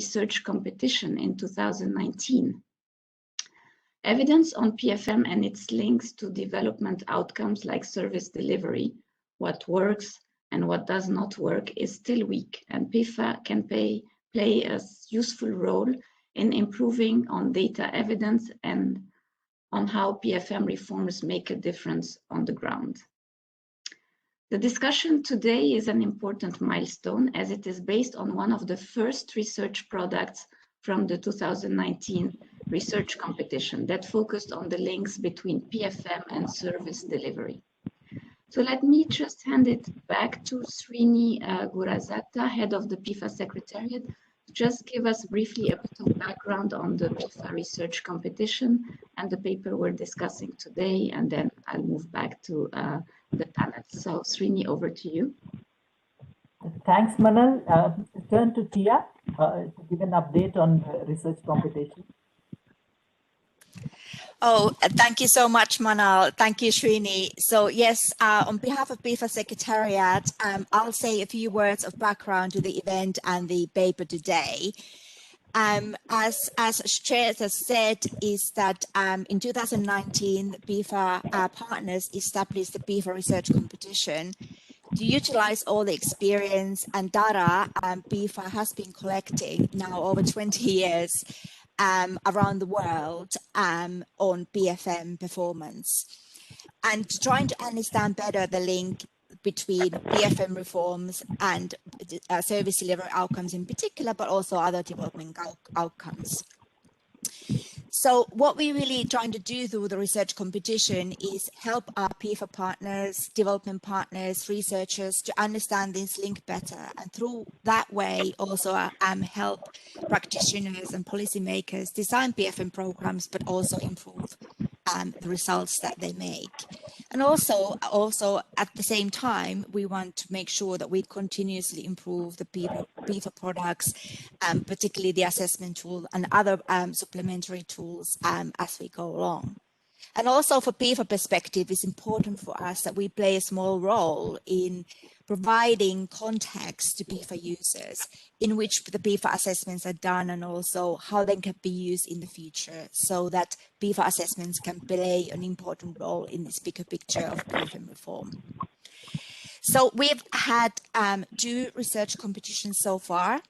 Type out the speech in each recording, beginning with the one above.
research competition in 2019. Evidence on PFM and its links to development outcomes like service delivery, what works and what does not work, is still weak, and PEFA can play a useful role in improving on data evidence and on how PFM reforms make a difference on the ground. The discussion today is an important milestone as it is based on one of the first research products from the 2019 research competition that focused on the links between PFM and service delivery. So let me just hand it back to Srini Gurazata, head of the PEFA Secretariat, to just give us briefly a bit of background on the PEFA research competition and the paper we're discussing today, and then I'll move back to the panel. So Srini, over to you. Thanks, Manal. Turn to Tia to give an update on the research competition. Oh, thank you so much, Manal. Thank you, Srini. So yes, on behalf of PEFA Secretariat, I'll say a few words of background to the event and the paper today. As Chair has said, is that in 2019, PEFA partners established the PEFA research competition to utilize all the experience and data PEFA has been collecting now over 20 years around the world on PFM performance, and trying to understand better the link between PFM reforms and service delivery outcomes in particular, but also other development outcomes. So what we're really trying to do through the research competition is help our PEFA partners, development partners, researchers to understand this link better, and through that way also help practitioners and policymakers design PFM programs, but also improve the results that they make. And also at the same time, we want to make sure that we continuously improve the PEFA products, particularly the assessment tool and other supplementary tools as we go along. And also for PEFA perspective, it's important for us that we play a small role in providing context to PEFA users in which the PEFA assessments are done, and also how they can be used in the future, so that PEFA assessments can play an important role in this bigger picture of PFM reform. So we've had 2 research competitions so far.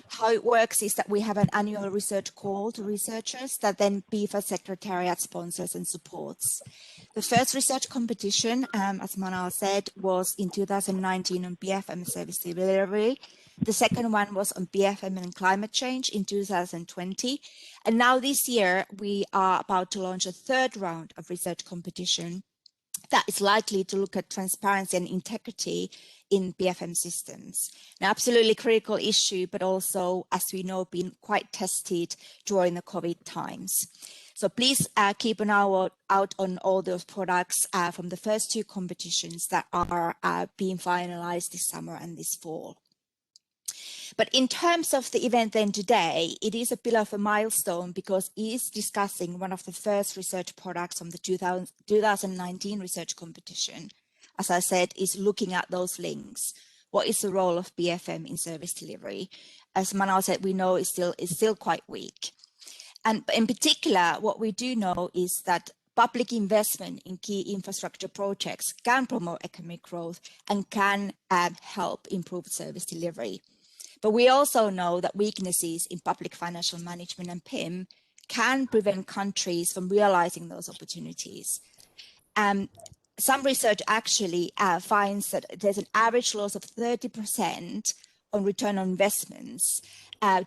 How it works is that we have an annual research call to researchers that then PEFA Secretariat sponsors and supports. The first research competition, as Manal said, was in 2019 on PFM service delivery. The second one was on PFM and climate change in 2020. And now this year, we are about to launch a 3rd round of research competition that is likely to look at transparency and integrity in PFM systems. An absolutely critical issue, but also, as we know, been quite tested during the COVID times. So please keep an eye out on all those products from the first 2 competitions that are being finalized this summer and this fall. But in terms of the event then today, it is a bit of a milestone because it is discussing one of the first research products from the 2019 research competition. As I said, is looking at those links. What is the role of PFM in service delivery? As Manal said, we know it's still quite weak. And in particular, what we do know is that public investment in key infrastructure projects can promote economic growth and can help improve service delivery. But we also know that weaknesses in public financial management and PIM can prevent countries from realizing those opportunities. Some research actually finds that there's an average loss of 30% on return on investments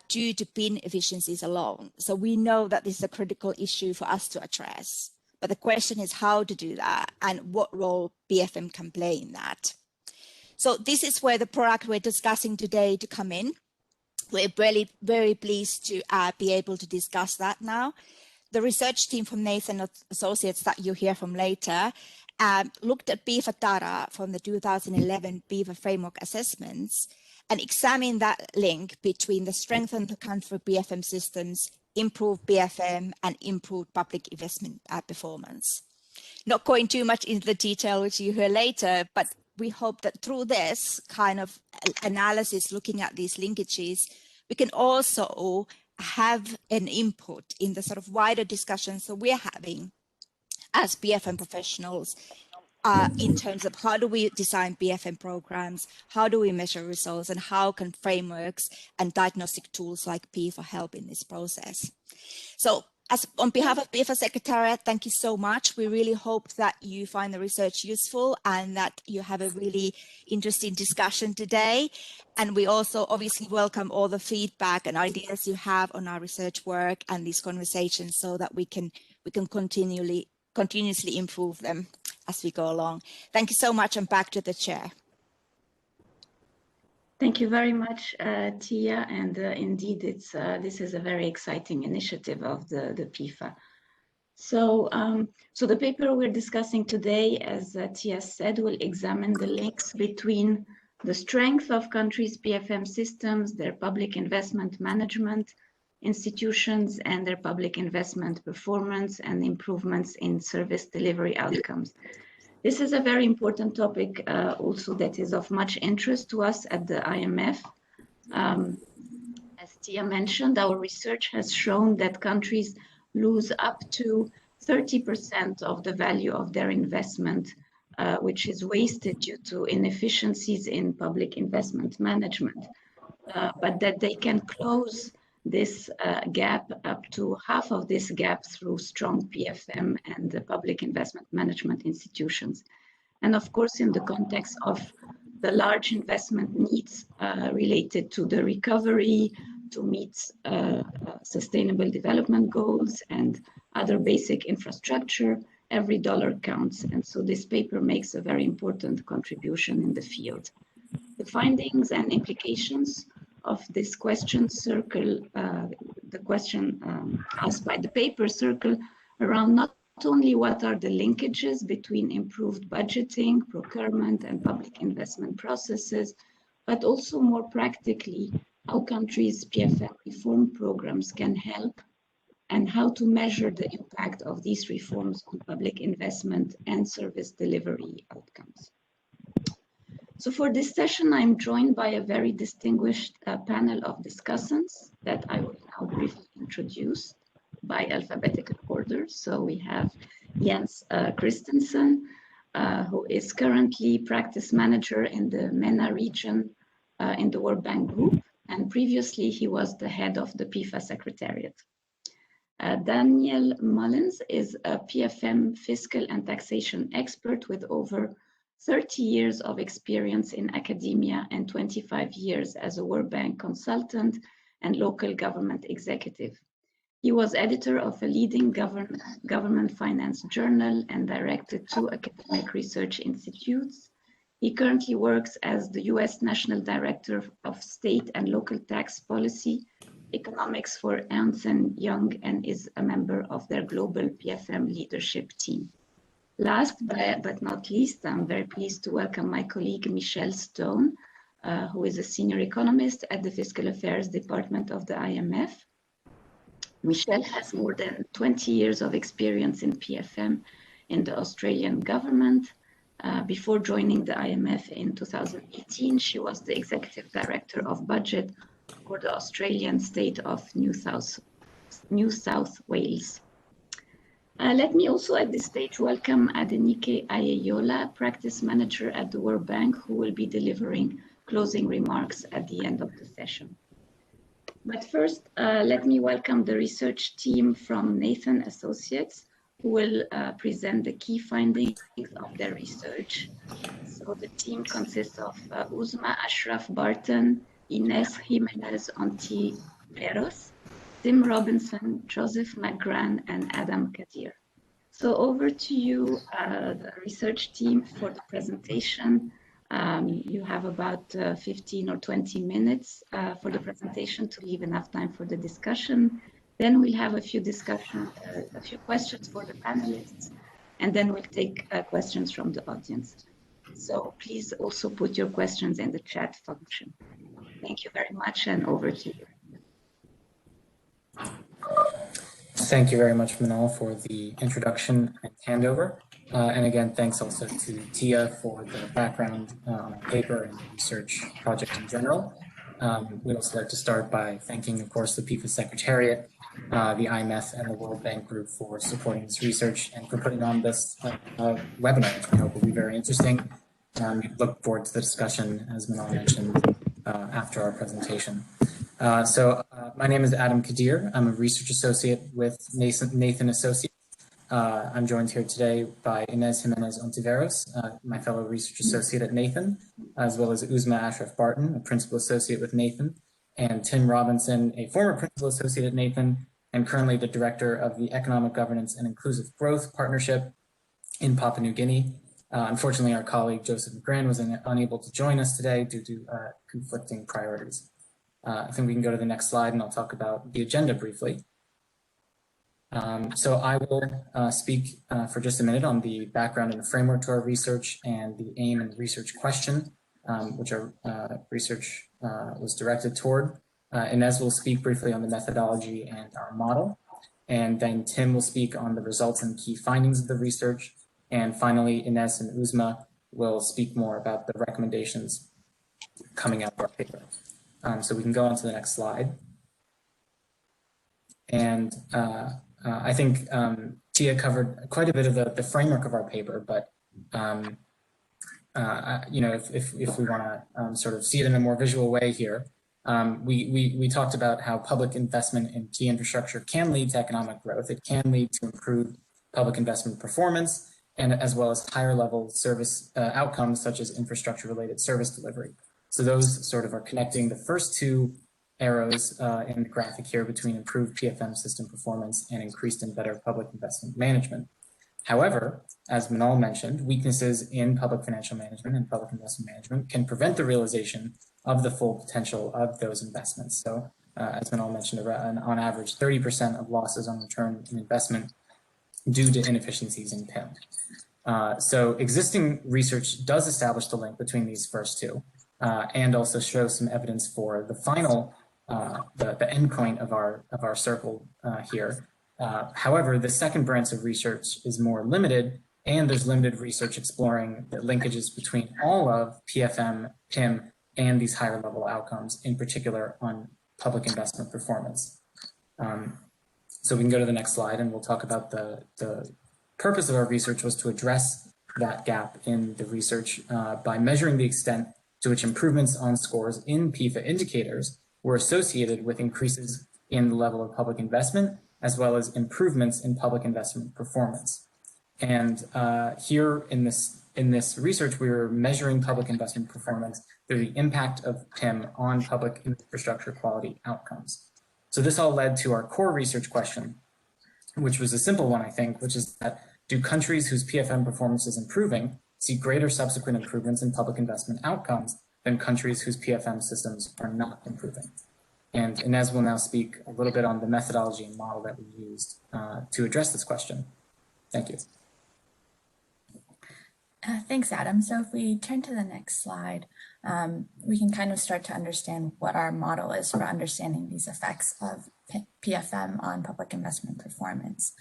due to PIN efficiencies alone. So we know that this is a critical issue for us to address. But the question is how to do that and what role PFM can play in that. So this is where the product we're discussing today to come in. We're really very pleased to be able to discuss that now. The research team from Nathan Associates that you hear from later looked at PEFA data from the 2011 PEFA framework assessments and examined that link between the strengthened the country PFM systems, improved PFM, and improved public investment performance. Not going too much into the detail, which you hear later, but we hope that through this kind of analysis, looking at these linkages, we can also have an input in the sort of wider discussions that we're having as BFM professionals in terms of how do we design BFM programs, how do we measure results, and how can frameworks and diagnostic tools like PEFA help in this process. So on behalf of PEFA Secretariat, thank you so much. We really hope that you find the research useful and that you have a really interesting discussion today. And we also obviously welcome all the feedback and ideas you have on our research work and these conversations so that we can continuously improve them as we go along. Thank you so much, and back to the chair. Thank you very much, Tia. And indeed, this is a very exciting initiative of the PEFA. So, so the paper we're discussing today, as Tia said, will examine the links between the strength of countries' PFM systems, their public investment management institutions, and their public investment performance and improvements in service delivery outcomes. This is a very important topic also that is of much interest to us at the IMF. As Tia mentioned, our research has shown that countries lose up to 30% of the value of their investment, which is wasted due to inefficiencies in public investment management, but that they can close this gap up to half of this gap through strong PFM and the public investment management institutions. And of course, in the context of the large investment needs related to the recovery, to meet sustainable development goals and other basic infrastructure, every dollar counts. And so this paper makes a very important contribution in the field. The findings and implications of this question circle, the question asked by the paper circle around not only what are the linkages between improved budgeting, procurement, and public investment processes, but also more practically how countries' PFM reform programs can help and how to measure the impact of these reforms on public investment and service delivery outcomes. So for this session, I'm joined by a very distinguished panel of discussants that I will now briefly introduce by alphabetical order. So we have Jens Christensen, who is currently practice manager in the MENA region in the World Bank Group, and previously he was the head of the PEFA Secretariat. Daniel Mullins is a PFM fiscal and taxation expert with over 30 years of experience in academia and 25 years as a World Bank consultant and local government executive. He was editor of a leading government finance journal and directed 2 academic research institutes. He currently works as the US National Director of State and Local Tax Policy Economics for Ernst & Young and is a member of their global PFM leadership team. Last but not least, I'm very pleased to welcome my colleague Michelle Stone, who is a senior economist at the Fiscal Affairs Department of the IMF. Michelle has more than 20 years of experience in PFM in the Australian government. Before joining the IMF in 2018, she was the Executive Director of Budget for the Australian state of New South Wales. Let me also at this stage welcome Adenike Ayeyola, practice manager at the World Bank, who will be delivering closing remarks at the end of the session. But first, let me welcome the research team from Nathan Associates, who will present the key findings of their research. So the team consists of Uzma Ashraf Barton, Ines Jimenez Ontiveros, Tim Robinson, Joseph McGran, and Adam Kadir. So over to you, the research team, for the presentation. You have about 15 or 20 minutes for the presentation to leave enough time for the discussion. Then we'll have a few questions for the panelists, and then we'll take questions from the audience. So please also put your questions in the chat function. Thank you very much, and over to you. Thank you very much, Manal, for the introduction and handover. And again, thanks also to Tia for the background on the paper and the research project in general. We'd also like to start by thanking, of course, the PEFA Secretariat, the IMF, and the World Bank Group for supporting this research and for putting on this webinar, which we hope will be very interesting. We look forward to the discussion, as Manal mentioned, after our presentation. My name is Adam Kadir. I'm a research associate with Nathan Associates. I'm joined here today by Inez Jimenez Ontiveros, my fellow research associate at Nathan, as well as Uzma Ashraf Barton, a principal associate with Nathan, and Tim Robinson, a former principal associate at Nathan, and currently the director of the Economic Governance and Inclusive Growth Partnership in Papua New Guinea. Unfortunately, our colleague Joseph McGran was unable to join us today due to conflicting priorities. I think we can go to the next slide and I'll talk about the agenda briefly. So I will speak for just a minute on the background and the framework to our research and the aim and research question, which our research was directed toward. Inez will speak briefly on the methodology and our model. And then Tim will speak on the results and key findings of the research. And finally, Inez and Uzma will speak more about the recommendations coming out of our paper. So we can go on to the next slide. And I think Tia covered quite a bit of the framework of our paper, but you know, if we want to sort of see it in a more visual way here, we talked about how public investment in key infrastructure can lead to economic growth. It can lead to improved public investment performance, and as well as higher level service outcomes such as infrastructure related service delivery. So those sort of are connecting the first two arrows in the graphic here between improved PFM system performance and increased and better public investment management. However, as Manal mentioned, weaknesses in public financial management and public investment management can prevent the realization of the full potential of those investments. So as Manal mentioned, on average, 30% of losses on return on investment due to inefficiencies in PIM. So existing research does establish the link between these first two and also shows some evidence for the final the endpoint of our circle here. However, the second branch of research is more limited, and there's limited research exploring the linkages between all of PFM, PIM, and these higher level outcomes, in particular on public investment performance. So we can go to the next slide and we'll talk about the purpose of our research was to address that gap in the research by measuring the extent to which improvements on scores in PEFA indicators were associated with increases in the level of public investment, as well as improvements in public investment performance. And here in this research, we were measuring public investment performance through the impact of PIM on public infrastructure quality outcomes. So this all led to our core research question, which was a simple one, I think, which is that do countries whose PFM performance is improving see greater subsequent improvements in public investment outcomes than countries whose PFM systems are not improving? And Inez will now speak a little bit on the methodology and model that we used to address this question. Thank you. Thanks, Adam. So if we turn to the next slide, we can kind of start to understand what our model is for understanding these effects of PFM on public investment performance.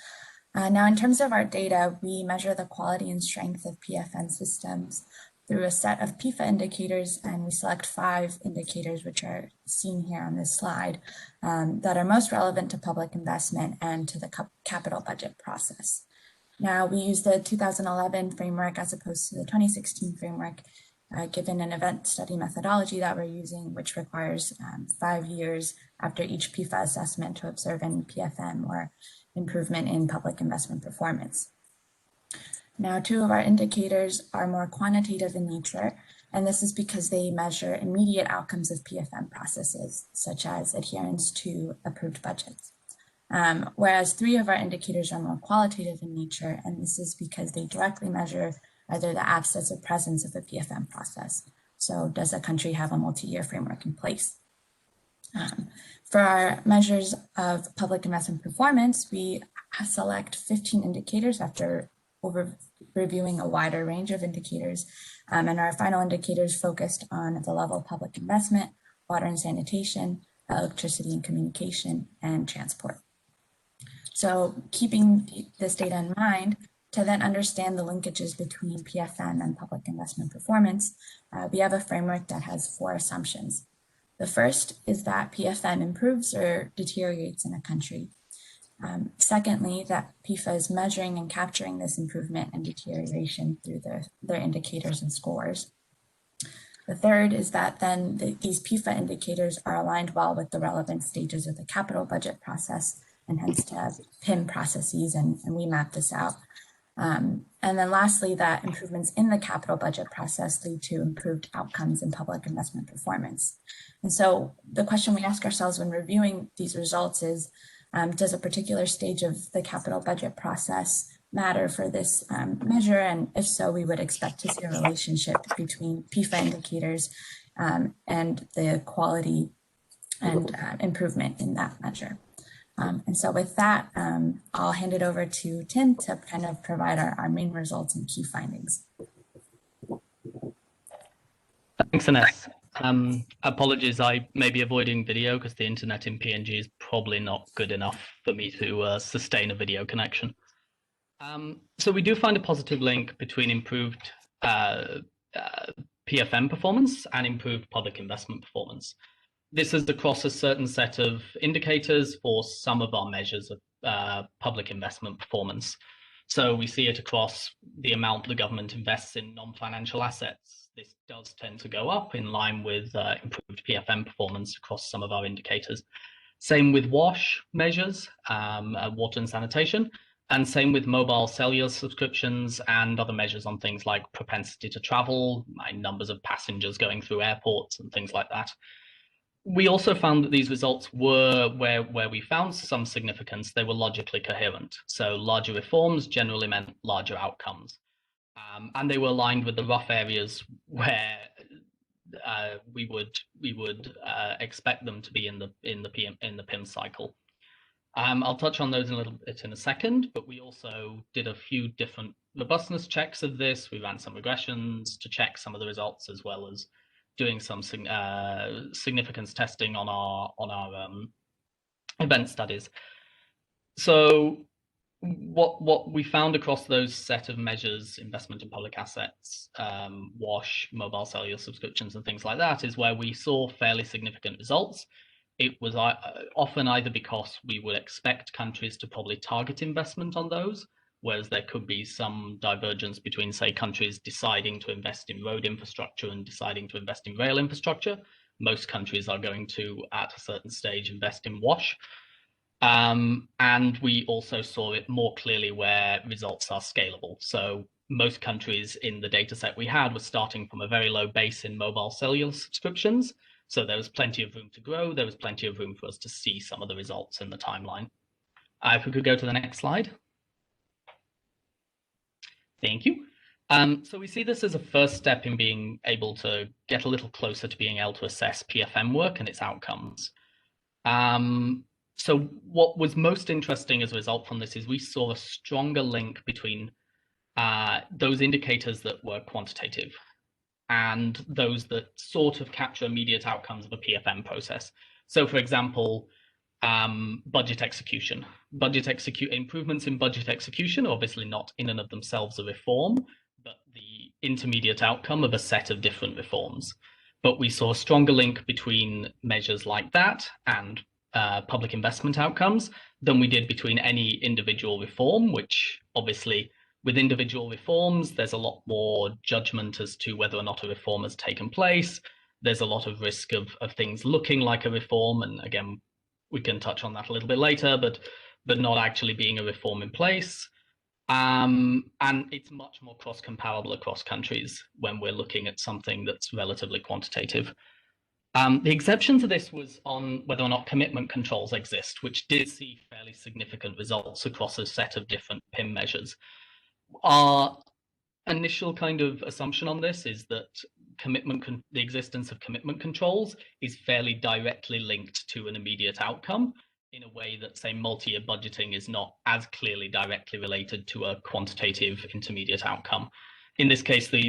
Now, in terms of our data, we measure the quality and strength of PFM systems through a set of PEFA indicators, and we select 5 indicators, which are seen here on this slide, that are most relevant to public investment and to the capital budget process. Now, we use the 2011 framework as opposed to the 2016 framework, given an event study methodology that we're using, which requires 5 years after each PEFA assessment to observe any PFM or improvement in public investment performance. Now, 2 of our indicators are more quantitative in nature, and this is because they measure immediate outcomes of PFM processes, such as adherence to approved budgets. Whereas 3 of our indicators are more qualitative in nature, and this is because they directly measure either the absence or presence of the PFM process. So does a country have a multi-year framework in place? For our measures of public investment performance, we select 15 indicators after reviewing a wider range of indicators. And our final indicators focused on the level of public investment, water and sanitation, electricity and communication, and transport. So keeping this data in mind, to then understand the linkages between PFM and public investment performance, we have a framework that has 4 assumptions. The first is that PFM improves or deteriorates in a country. Secondly, that PIFA is measuring and capturing this improvement and deterioration through their indicators and scores. The third is that then these PIFA indicators are aligned well with the relevant stages of the capital budget process and hence to PIM processes, and we map this out. And then lastly, that improvements in the capital budget process lead to improved outcomes in public investment performance. And so the question we ask ourselves when reviewing these results is, does a particular stage of the capital budget process matter for this measure? And if so, we would expect to see a relationship between PIFA indicators and the quality and improvement in that measure. And so with that, I'll hand it over to Tim to kind of provide our main results and key findings. Thanks, Ines. Apologies, I may be avoiding video because the internet in PNG is probably not good enough for me to sustain a video connection. So we do find a positive link between improved PFM performance and improved public investment performance. This is across a certain set of indicators for some of our measures of public investment performance. So we see it across the amount the government invests in non-financial assets. This does tend to go up in line with improved PFM performance across some of our indicators. Same with WASH measures, water and sanitation, and same with mobile cellular subscriptions and other measures on things like propensity to travel, numbers of passengers going through airports and things like that. We also found that these results were, where we found some significance, they were logically coherent. So larger reforms generally meant larger outcomes. And they were aligned with the rough areas where we would expect them to be in the PIM cycle. I'll touch on those a little bit in a second, but we also did a few different robustness checks of this. We ran some regressions to check some of the results, as well as doing some significance testing on our event studies. So what we found across those set of measures, investment in public assets, WASH, mobile cellular subscriptions and things like that, is where we saw fairly significant results. It was often either because we would expect countries to probably target investment on those, whereas there could be some divergence between, say, countries deciding to invest in road infrastructure and deciding to invest in rail infrastructure. Most countries are going to, at a certain stage, invest in WASH. And we also saw it more clearly where results are scalable. So most countries in the data set we had were starting from a very low base in mobile cellular subscriptions. So there was plenty of room to grow. There was plenty of room for us to see some of the results in the timeline. If we could go to the next slide. Thank you. So we see this as a first step in being able to get a little closer to being able to assess PFM work and its outcomes. So what was most interesting as a result from this is we saw a stronger link between those indicators that were quantitative and those that sort of capture immediate outcomes of a PFM process. So for example, budget execution. Improvements in budget execution, obviously not in and of themselves a reform, but the intermediate outcome of a set of different reforms. But we saw a stronger link between measures like that and public investment outcomes than we did between any individual reform, which obviously with individual reforms, there's a lot more judgment as to whether or not a reform has taken place. There's a lot of risk of things looking like a reform. And again, we can touch on that a little bit later, but not actually being a reform in place. And it's much more cross-comparable across countries when we're looking at something that's relatively quantitative. The exception to this was on whether or not commitment controls exist, which did see fairly significant results across a set of different PIM measures. Our initial kind of assumption on this is that the existence of commitment controls is fairly directly linked to an immediate outcome in a way that, say, multi-year budgeting is not as clearly directly related to a quantitative intermediate outcome. In this case, the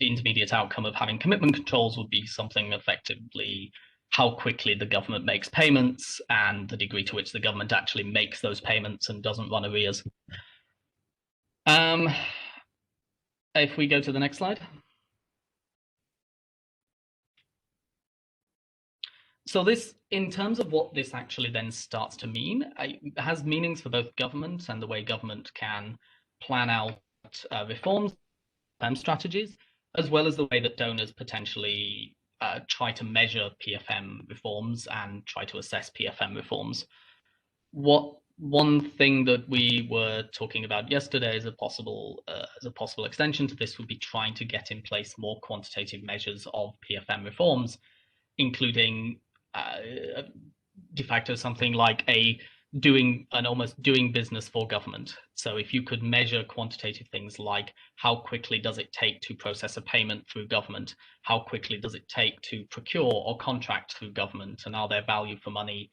intermediate outcome of having commitment controls would be something effectively how quickly the government makes payments and the degree to which the government actually makes those payments and doesn't run arrears. If we go to the next slide. So this, in terms of what this actually then starts to mean, it has meanings for both government and the way government can plan out reforms and strategies, as well as the way that donors potentially try to measure PFM reforms and try to assess PFM reforms. One thing that we were talking about yesterday as a possible extension to this would be trying to get in place more quantitative measures of PFM reforms, including de facto something like almost doing business for government. So if you could measure quantitative things like how quickly does it take to process a payment through government, how quickly does it take to procure or contract through government, and are there value for money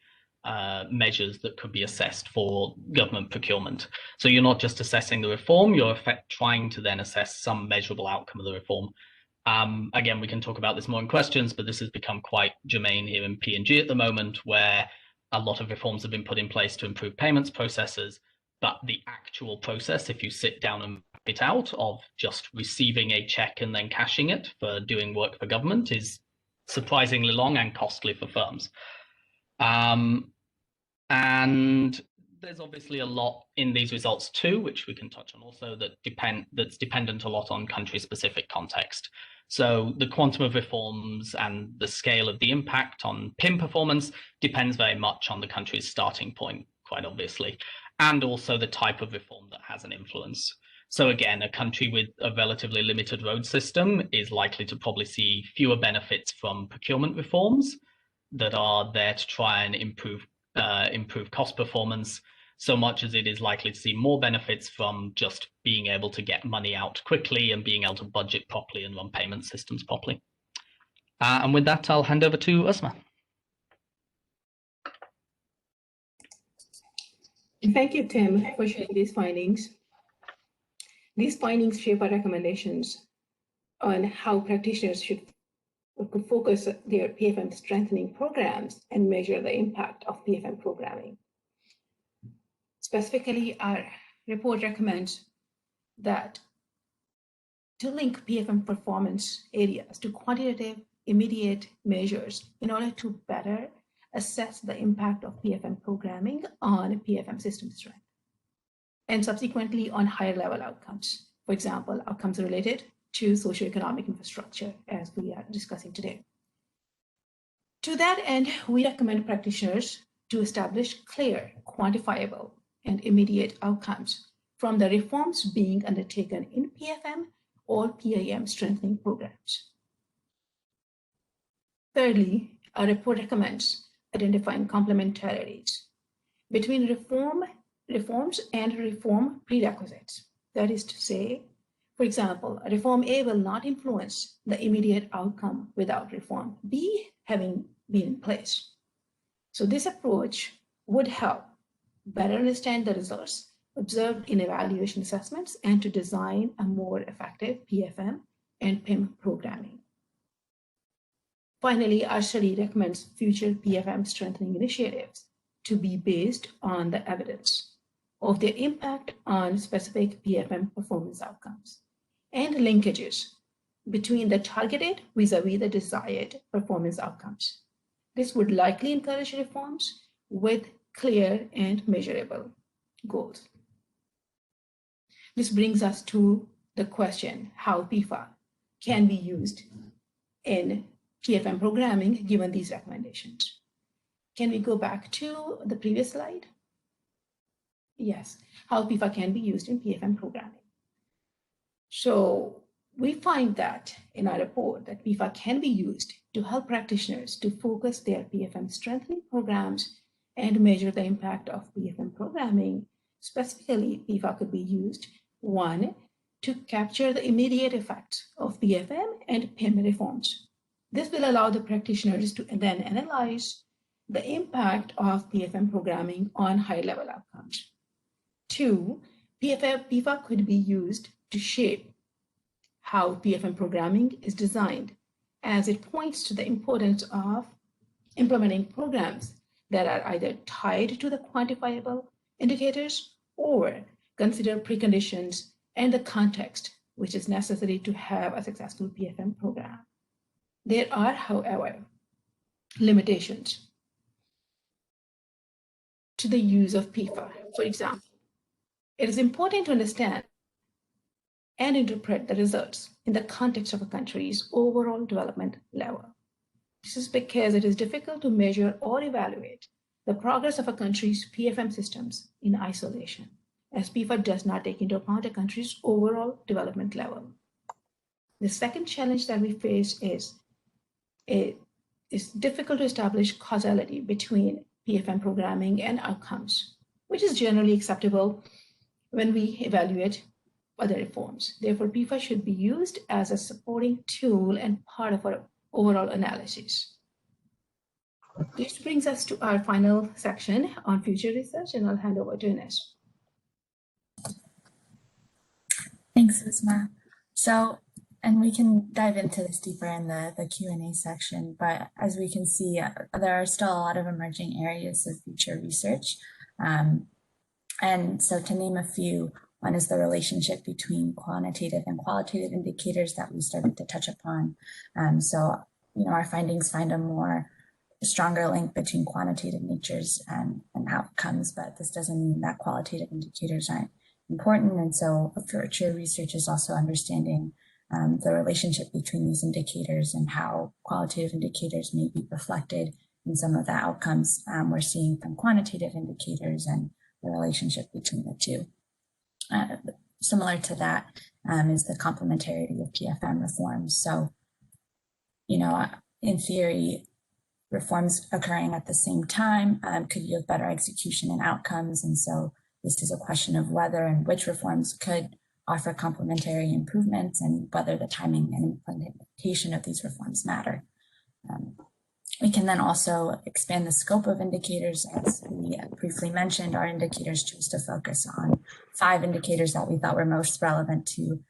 measures that could be assessed for government procurement. So you're not just assessing the reform, you're trying to then assess some measurable outcome of the reform. Again, we can talk about this more in questions, but this has become quite germane here in P&G at the moment, where a lot of reforms have been put in place to improve payments processes, but the actual process, if you sit down and map it out, of just receiving a check and then cashing it for doing work for government is surprisingly long and costly for firms. And there's obviously a lot in these results too, which we can touch on also, that's dependent a lot on country-specific context. So the quantum of reforms and the scale of the impact on PIM performance depends very much on the country's starting point, quite obviously, and also the type of reform that has an influence. So again, a country with a relatively limited road system is likely to probably see fewer benefits from procurement reforms that are there to try and improve cost performance, so much as it is likely to see more benefits from just being able to get money out quickly and being able to budget properly and run payment systems properly. And with that, I'll hand over to Uzma. Thank you, Tim, for sharing these findings. These findings shape our recommendations on how practitioners should focus their PFM strengthening programs and measure the impact of PFM programming. Specifically, our report recommends that to link PFM performance areas to quantitative immediate measures in order to better assess the impact of PFM programming on PFM system strength, and subsequently on higher level outcomes. For example, outcomes related to socioeconomic infrastructure, as we are discussing today. To that end, we recommend practitioners to establish clear, quantifiable, and immediate outcomes from the reforms being undertaken in PFM or PAM strengthening programs. Thirdly, our report recommends identifying complementarities between reforms and reform prerequisites. That is to say, for example, reform A will not influence the immediate outcome without reform B having been in place. So this approach would help better understand the results observed in evaluation assessments and to design a more effective PFM and PIM programming. Finally, our study recommends future PFM strengthening initiatives to be based on the evidence of their impact on specific PFM performance outcomes and linkages between the targeted vis-a-vis the desired performance outcomes. This would likely encourage reforms with clear and measurable goals. This brings us to the question how PEFA can be used in PFM programming given these recommendations. Can we go back to the previous slide? Yes, how PEFA can be used in PFM programming. So we find that in our report that PEFA can be used to help practitioners to focus their PFM strengthening programs and measure the impact of PFM programming. Specifically, PEFA could be used, one, to capture the immediate effects of PFM and PIM reforms. This will allow the practitioners to then analyze the impact of PFM programming on high-level outcomes. Two, PEFA could be used to shape how PFM programming is designed, as it points to the importance of implementing programs that are either tied to the quantifiable indicators or consider preconditions and the context which is necessary to have a successful PFM program. There are, however, limitations to the use of PEFA. For example, it is important to understand and interpret the results in the context of a country's overall development level. This is because it is difficult to measure or evaluate the progress of a country's PFM systems in isolation, as PEFA does not take into account a country's overall development level. The second challenge that we face is it is difficult to establish causality between PFM programming and outcomes, which is generally acceptable when we evaluate other reforms. Therefore, PEFA should be used as a supporting tool and part of our overall analysis. This brings us to our final section on future research, and I'll hand over to Ines. Thanks, Usma. So, and we can dive into this deeper in the Q&A section, but as we can see, there are still a lot of emerging areas of future research. And so to name a few, one is the relationship between quantitative and qualitative indicators that we started to touch upon. So, our findings find a stronger link between quantitative natures and outcomes, but this doesn't mean that qualitative indicators aren't important. And so future research is also understanding the relationship between these indicators and how qualitative indicators may be reflected in some of the outcomes we're seeing from quantitative indicators and the relationship between the two. Similar to that is the complementarity of PFM reforms. So, in theory, reforms occurring at the same time could yield better execution and outcomes. And so this is a question of whether and which reforms could offer complementary improvements and whether the timing and implementation of these reforms matter. We can then also expand the scope of indicators. As we briefly mentioned, our indicators choose to focus on 5 indicators that we thought were most relevant to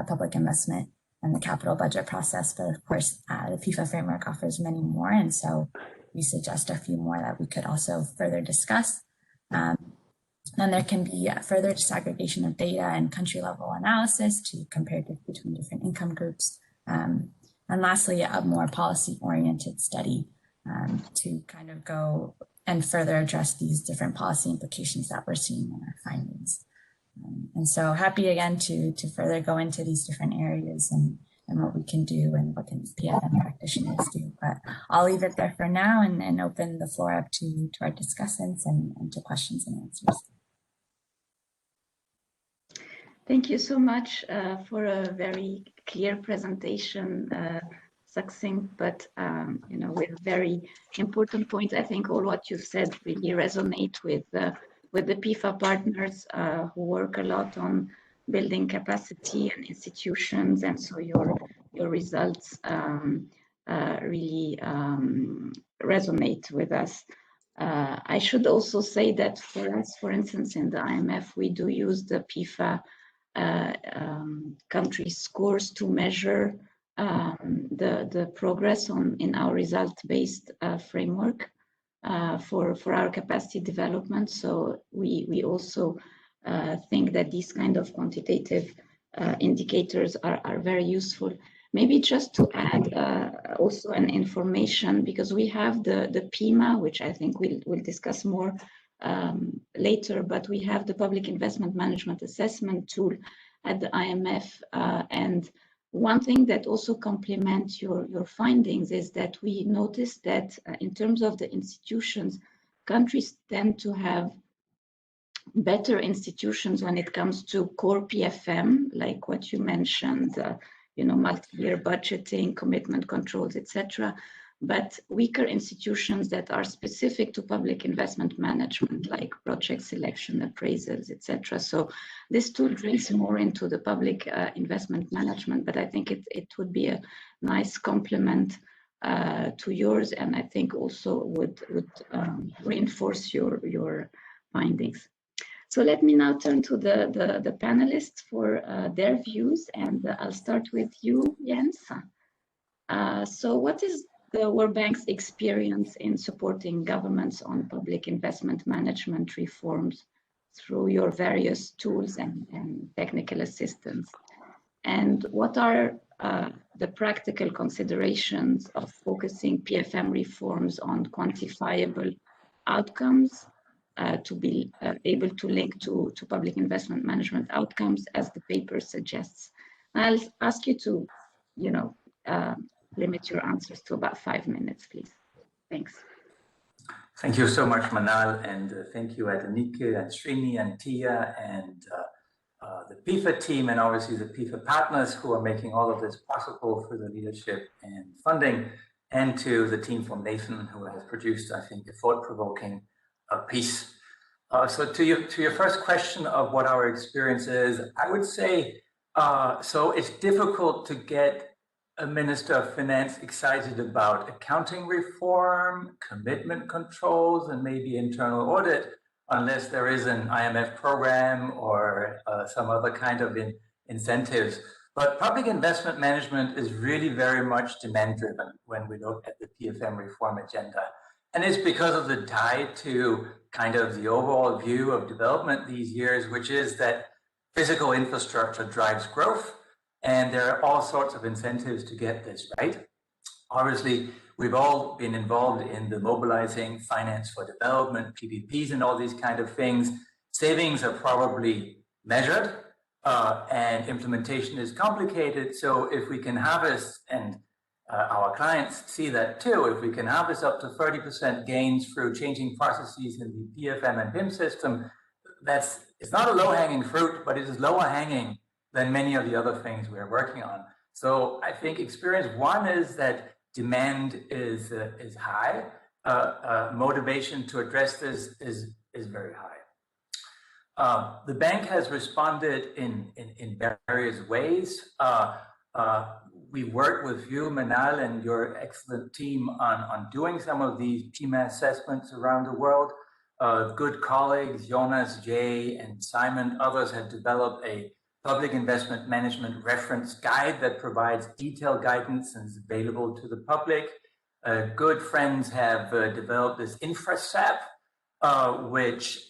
public investment and the capital budget process. But of course, the PIFA framework offers many more. And so we suggest a few more that we could also further discuss. Then there can be further disaggregation of data and country level analysis to compare between different income groups. And lastly, a more policy oriented study to kind of go and further address these different policy implications that we're seeing in our findings. And so happy again to further go into these different areas and what we can do and what can PFM practitioners do. But I'll leave it there for now and open the floor up to our discussants and to questions and answers. Thank you so much for a very clear presentation, succinct, but with very important points. I think all what you said really resonate with the PIFA partners who work a lot on building capacity and institutions, and so your results really resonate with us. I should also say that for us, for instance, in the IMF, we do use the PIFA country scores to measure the progress in our result-based framework for our capacity development. So we also think that these kind of quantitative indicators are very useful. Maybe just to add also an information, because we have the Pima, which I think we'll discuss more later, but we have the Public Investment Management Assessment tool at the IMF. And one thing that also complements your findings is that we noticed that in terms of the institutions, countries tend to have better institutions when it comes to core PFM, like what you mentioned, multi-year budgeting, commitment controls, etc. But weaker institutions that are specific to public investment management, like project selection, appraisals, etc. So this tool drills more into the public investment management, but I think it would be a nice complement to yours, and I think also would reinforce your findings. So let me now turn to the panelists for their views, and I'll start with you, Jens. So what is the World Bank's experience in supporting governments on public investment management reforms through your various tools and technical assistance? And what are the practical considerations of focusing PFM reforms on quantifiable outcomes to be able to link to public investment management outcomes, as the paper suggests. I'll ask you to, limit your answers to about 5 minutes, please. Thanks. Thank you so much, Manal, and thank you, Adenike and Srini and Tia and the PEFA team, and obviously the PEFA partners who are making all of this possible for the leadership and funding, and to the team from Nathan who has produced, I think, a thought-provoking piece. So to your first question of what our experience is, I would say, so it's difficult to get a Minister of Finance excited about accounting reform, commitment controls, and maybe internal audit, unless there is an IMF program or some other kind of incentives. But public investment management is really very much demand-driven when we look at the PFM reform agenda. And it's because of the tie to kind of the overall view of development these years, which is that physical infrastructure drives growth, and there are all sorts of incentives to get this right. Obviously, we've all been involved in the mobilizing finance for development, PPPs, and all these kind of things. Savings are probably measured, and implementation is complicated. So if we can harvest, and our clients see that too, if we can harvest up to 30% gains through changing processes in the PFM and PIM system, it's not a low-hanging fruit, but it is lower hanging than many of the other things we're working on. So I think experience one is that demand is high. Motivation to address this is very high. The bank has responded in various ways. We work with you, Manal, and your excellent team on doing some of these Pima assessments around the world. Good colleagues, Jonas, Jay, and Simon, others have developed a public investment management reference guide that provides detailed guidance and is available to the public. Good friends have developed this InfraSAP, which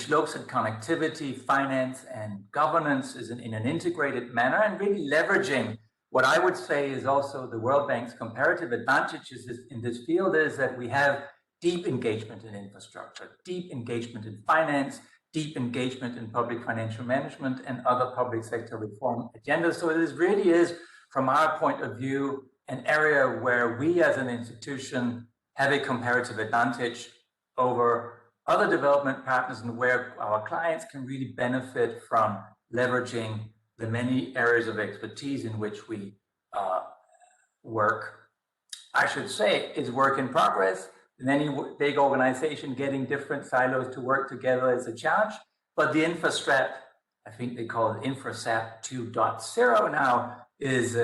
looks at connectivity, finance, and governance in an integrated manner, and really leveraging what I would say is also the World Bank's comparative advantages in this field, is that we have deep engagement in infrastructure, deep engagement in finance, deep engagement in public financial management and other public sector reform agendas. So this really is, from our point of view, an area where we as an institution have a comparative advantage over other development partners, and where our clients can really benefit from leveraging the many areas of expertise in which we work. I should say it's work in progress. In any big organization, getting different silos to work together is a challenge. But the InfraSAP, I think they call it InfraSAP 2.0 now, is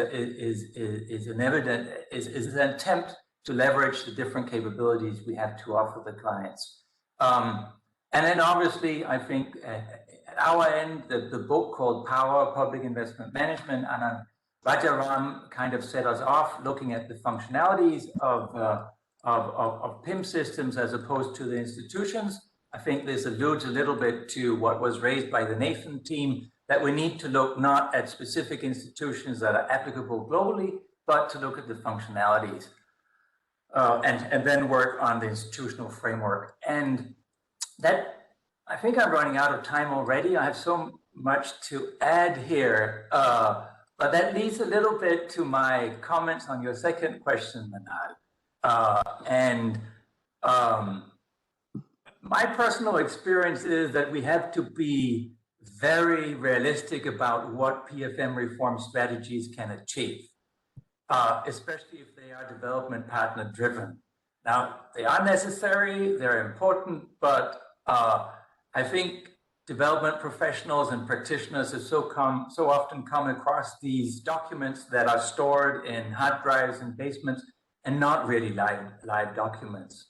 an attempt to leverage the different capabilities we have to offer the clients. And then obviously, I think at our end, the book called Power Public Investment Management, Anand Rajaram kind of set us off looking at the functionalities of PIM systems as opposed to the institutions. I think this alludes a little bit to what was raised by the Nathan team, that we need to look not at specific institutions that are applicable globally, but to look at the functionalities and then work on the institutional framework. And that, I think I'm running out of time already. I have so much to add here, but that leads a little bit to my comments on your second question, Manal. My personal experience is that we have to be very realistic about what PFM reform strategies can achieve, especially if they are development partner driven. Now, they are necessary, they're important, but I think development professionals and practitioners have so often come across these documents that are stored in hard drives and basements and not really live documents.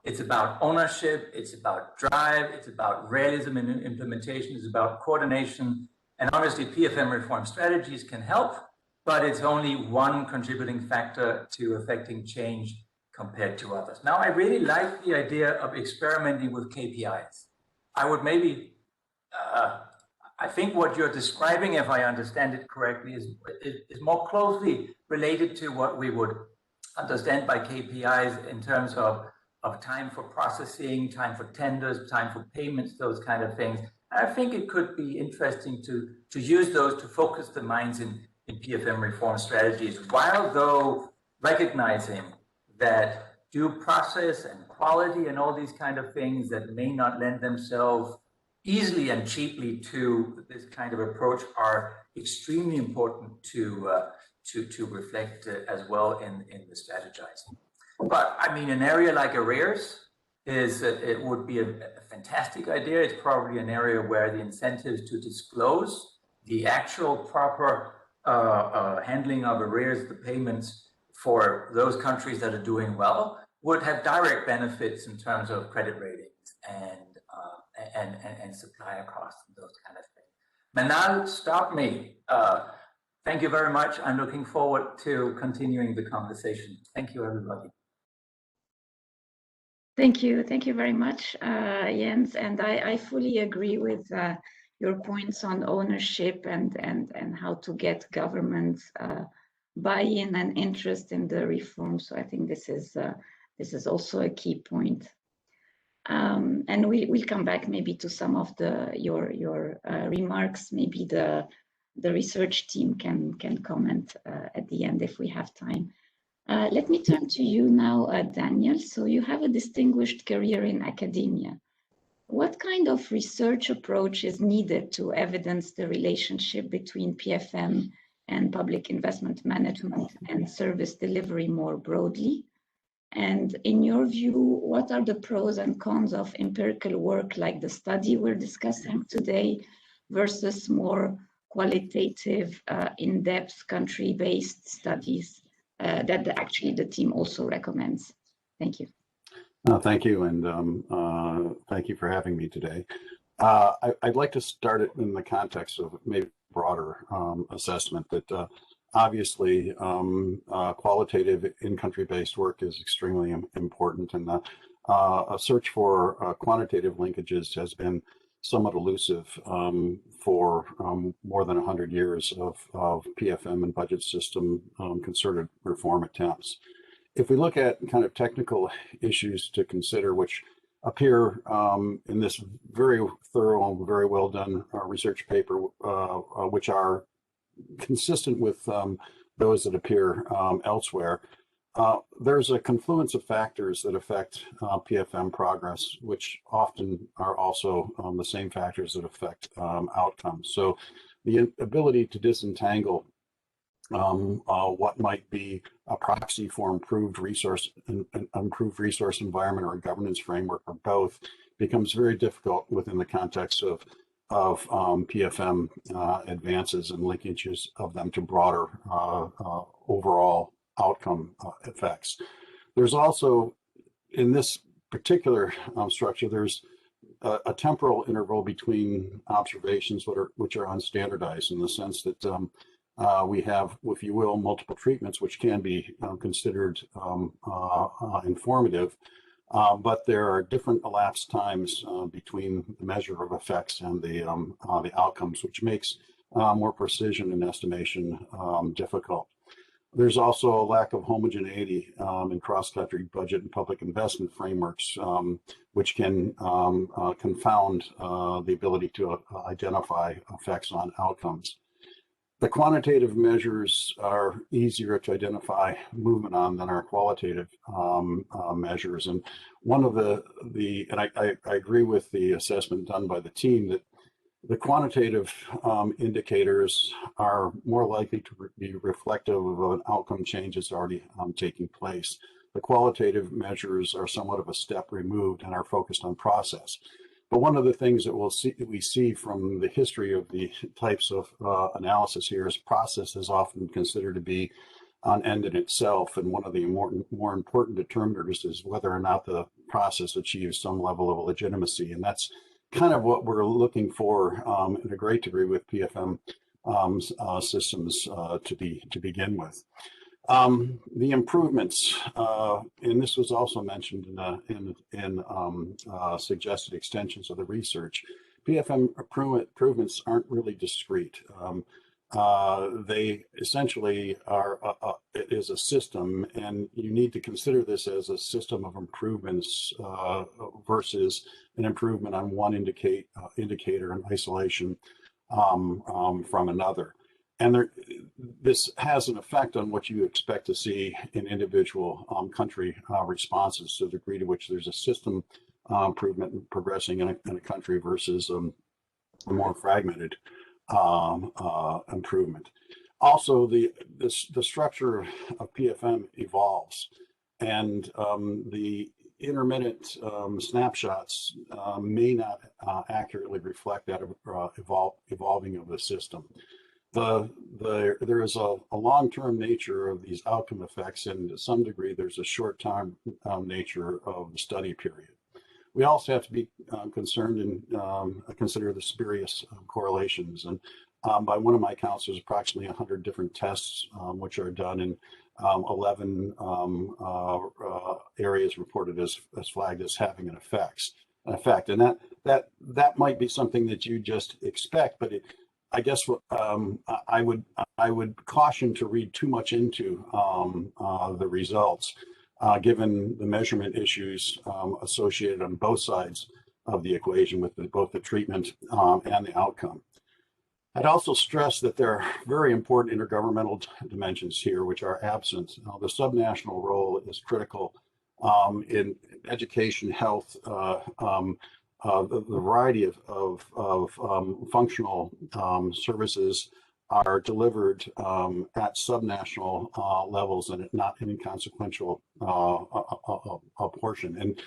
It's about ownership, it's about drive, it's about realism in implementation, it's about coordination, and obviously PFM reform strategies can help, but it's only one contributing factor to affecting change compared to others. Now, I really like the idea of experimenting with KPIs. I would maybe, I think what you're describing, if I understand it correctly, is more closely related to what we would understand by KPIs in terms of time for processing, time for tenders, time for payments, those kind of things. I think it could be interesting to use those to focus the minds in PFM reform strategies, while though recognizing that due process and quality and all these kind of things that may not lend themselves easily and cheaply to this kind of approach are extremely important to reflect as well in the strategizing. But I mean, an area like arrears it would be a fantastic idea. It's probably an area where the incentives to disclose the actual proper handling of arrears, the payments for those countries that are doing well, would have direct benefits in terms of credit ratings and supplier costs and those kind of things. Manal, stop me. Thank you very much. I'm looking forward to continuing the conversation. Thank you, everybody. Thank you very much, Jens. And I fully agree with your points on ownership and how to get governments buy-in and interest in the reform. So I think this is also a key point. And we'll come back maybe to some of your remarks. Maybe the research team can comment at the end if we have time. Let me turn to you now, Daniel. So you have a distinguished career in academia. What kind of research approach is needed to evidence the relationship between PFM and public investment management and service delivery more broadly? And in your view, what are the pros and cons of empirical work like the study we're discussing today versus more qualitative, in-depth, country-based studies that actually the team also recommends? Thank you. Thank you, and thank you for having me today. I'd like to start it in the context of maybe broader assessment that obviously qualitative in-country-based work is extremely important, and a search for quantitative linkages has been somewhat elusive for more than 100 years of PFM and budget system concerted reform attempts. If we look at kind of technical issues to consider, which appear in this very thorough, very well done research paper, which are consistent with those that appear elsewhere, there's a confluence of factors that affect PFM progress, which often are also the same factors that affect outcomes. So the ability to disentangle what might be a proxy for improved resource environment or a governance framework or both becomes very difficult within the context of PFM advances and linkages of them to broader overall outcome effects. There's also, in this particular structure, there's a temporal interval between observations which are unstandardized in the sense that we have, if you will, multiple treatments which can be considered informative, but there are different elapsed times between the measure of effects and the outcomes, which makes more precision and estimation difficult. There's also a lack of homogeneity in cross-country budget and public investment frameworks, which can confound the ability to identify effects on outcomes. The quantitative measures are easier to identify movement on than our qualitative measures. And one of and I agree with the assessment done by the team that the quantitative indicators are more likely to be reflective of an outcome change that's already taking place. The qualitative measures are somewhat of a step removed and are focused on process. But one of the things that we see from the history of the types of analysis here is process is often considered to be an end in itself. And one of the more important determiners is whether or not the process achieves some level of legitimacy. And that's kind of what we're looking for in a great degree with PFM systems to begin with. The improvements, and this was also mentioned in suggested extensions of the research, PFM improvements aren't really discrete. They essentially are it is a system, and you need to consider this as a system of improvements versus an improvement on one indicator in isolation from another. And this has an effect on what you expect to see in individual country responses, to the degree to which there's a system improvement progressing in a country versus a more fragmented improvement. Also, the structure of PFM evolves, and the intermittent snapshots may not accurately reflect that evolving of the system. There is a long-term nature of these outcome effects, and to some degree, there's a short-term nature of the study period. We also have to be concerned and consider the spurious correlations. And by one of my counts, there's approximately 100 different tests which are done in 11 areas reported as flagged as having an effect. And that might be something that you just expect, but I guess what I would caution to read too much into the results, given the measurement issues associated on both sides of the equation with both the treatment and the outcome. I'd also stress that there are very important intergovernmental dimensions here which are absent. The subnational role is critical in education, health, the variety of functional services are delivered at subnational levels and not an inconsequential portion. And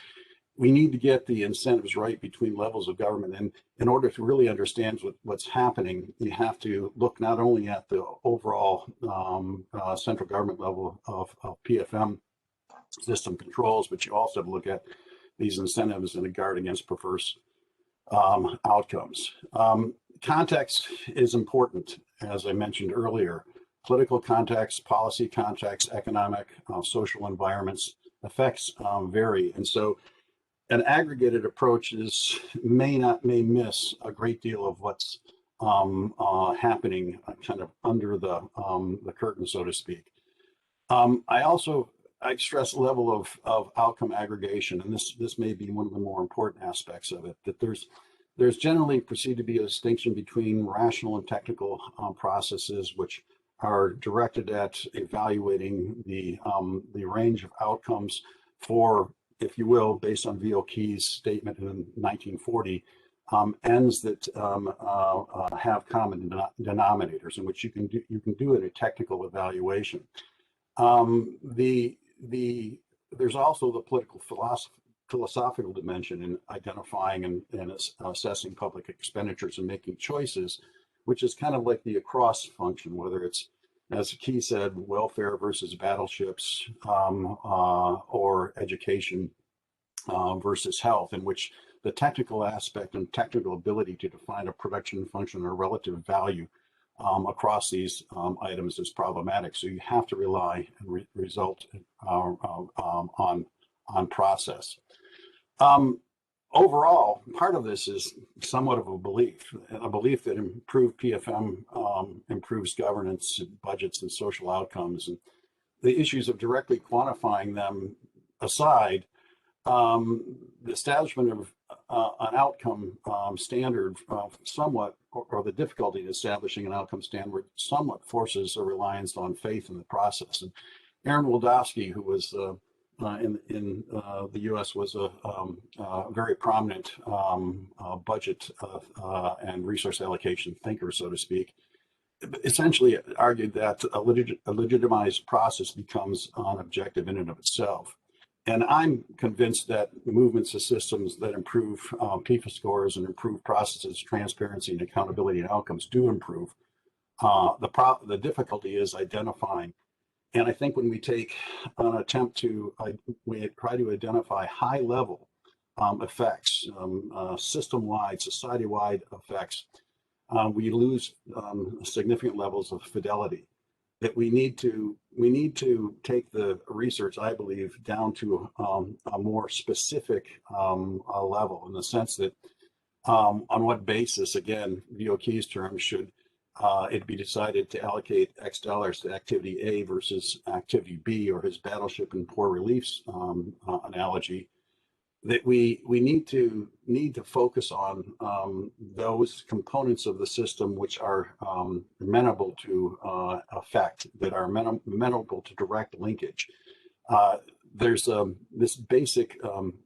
we need to get the incentives right between levels of government. And in order to really understand what's happening, you have to look not only at the overall central government level of PFM system controls, but you also have to look at these incentives and a guard against perverse outcomes. Context is important, as I mentioned earlier. Political context, policy context, economic, social environments, effects vary. And so an aggregated approach may miss a great deal of what's happening kind of under the curtain, so to speak. I stress a level of outcome aggregation, and this may be one of the more important aspects of it, that there's generally perceived to be a distinction between rational and technical processes which are directed at evaluating the range of outcomes for, if you will, based on V.O. Key's statement in 1940, ends that have common denominators, in which you can do a technical evaluation. There's also the political philosophical dimension in identifying and assessing public expenditures and making choices, which is kind of like the across function, whether it's, as Key said, welfare versus battleships, or education versus health, in which the technical aspect and technical ability to define a production function or relative value across these items is problematic. So you have to rely and result on process. Overall, part of this is somewhat of a belief that improved PFM improves governance, budgets, and social outcomes. And the issues of directly quantifying them aside, the establishment of an outcome standard somewhat, or the difficulty in establishing an outcome standard somewhat forces a reliance on faith in the process. And Aaron Wildowski, who was in the U.S., was a very prominent budget and resource allocation thinker, so to speak, essentially argued that a legitimized process becomes an objective in and of itself. And I'm convinced that movements to systems that improve PEFA scores and improve processes, transparency, and accountability and outcomes do improve. The difficulty is identifying. And I think when we take an attempt to, we try to identify high-level effects, system-wide, society-wide effects, we lose significant levels of fidelity. That we need to take the research, I believe, down to a more specific level, in the sense that On what basis, again, VOK's term, should it be decided to allocate X dollars to activity A versus activity B, or his battleship and poor reliefs analogy, that we need to focus on those components of the system which are amenable to effect, that are amenable to direct linkage. There's this basic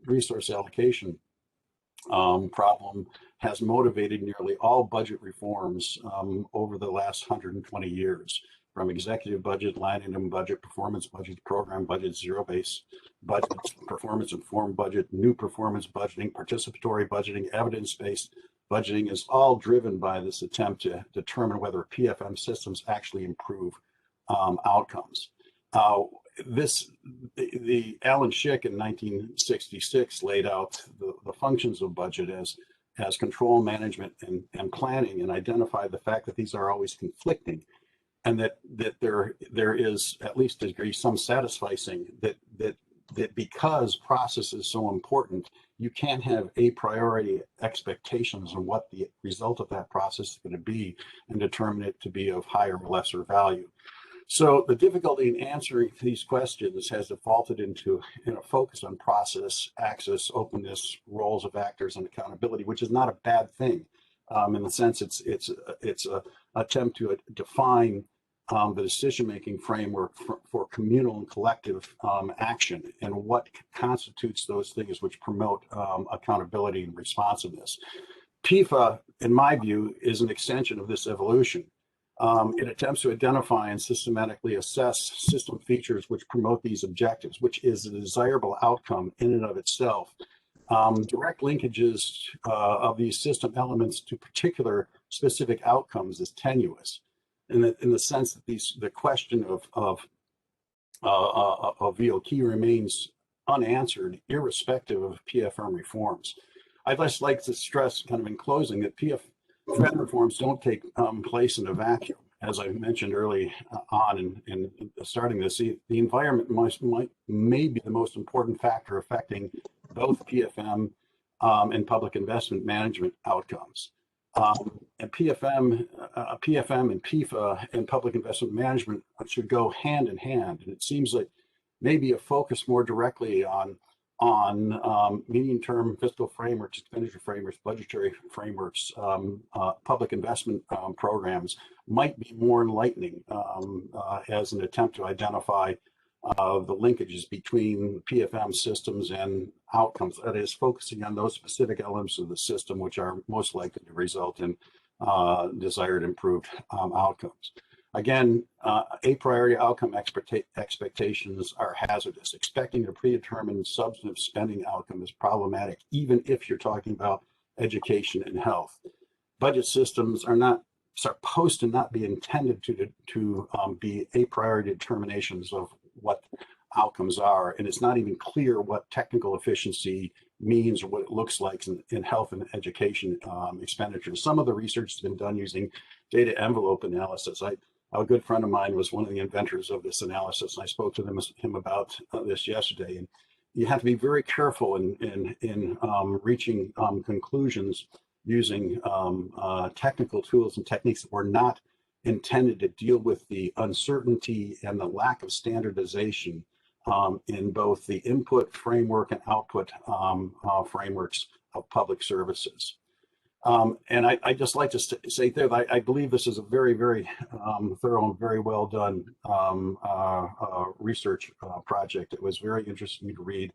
resource allocation problem has motivated nearly all budget reforms over the last 120 years, from executive budget, line item budget, performance budget, program budget, zero-based budgets, performance-informed budget, new performance budgeting, participatory budgeting, evidence-based budgeting is all driven by this attempt to determine whether PFM systems actually improve outcomes. The Alan Schick in 1966 laid out the functions of budget as control, management, and planning, and identified the fact that these are always conflicting, and that there is, at least to a degree, some satisficing that because process is so important, you can't have a priori expectations on what the result of that process is going to be and determine it to be of higher or lesser value. So the difficulty in answering these questions has defaulted into a focus on process, access, openness, roles of actors, and accountability, which is not a bad thing. In the sense it's an attempt to define the decision-making framework for communal and collective action, and what constitutes those things which promote accountability and responsiveness. PEFA, in my view, is an extension of this evolution. It attempts to identify and systematically assess system features which promote these objectives, which is a desirable outcome in and of itself. Direct linkages of these system elements to particular specific outcomes is tenuous, in the sense that the question of VOK remains unanswered, irrespective of PFM reforms. I'd just like to stress, kind of in closing, that PFM reforms don't take place in a vacuum. As I mentioned early on in starting this, the environment may be the most important factor affecting both PFM and public investment management outcomes. And PFM and PEFA and public investment management should go hand in hand. And it seems like maybe a focus more directly on medium-term fiscal frameworks, expenditure frameworks, budgetary frameworks, public investment programs might be more enlightening as an attempt to identify the linkages between PFM systems and outcomes. That is, focusing on those specific elements of the system which are most likely to result in desired improved outcomes. Again, a priori outcome expectations are hazardous. Expecting a predetermined substantive spending outcome is problematic, even if you're talking about education and health. Budget systems are supposed to not be intended to be a priori determinations of what outcomes are, and it's not even clear what technical efficiency means or what it looks like in health and education expenditures. Some of the research has been done using data envelope analysis. A good friend of mine was one of the inventors of this analysis, and I spoke to him about this yesterday. And you have to be very careful in reaching conclusions using technical tools and techniques that were not intended to deal with the uncertainty and the lack of standardization in both the input framework and output frameworks of public services. And I just like to say there that I believe this is a very, very thorough and very well done research project. It was very interesting to read.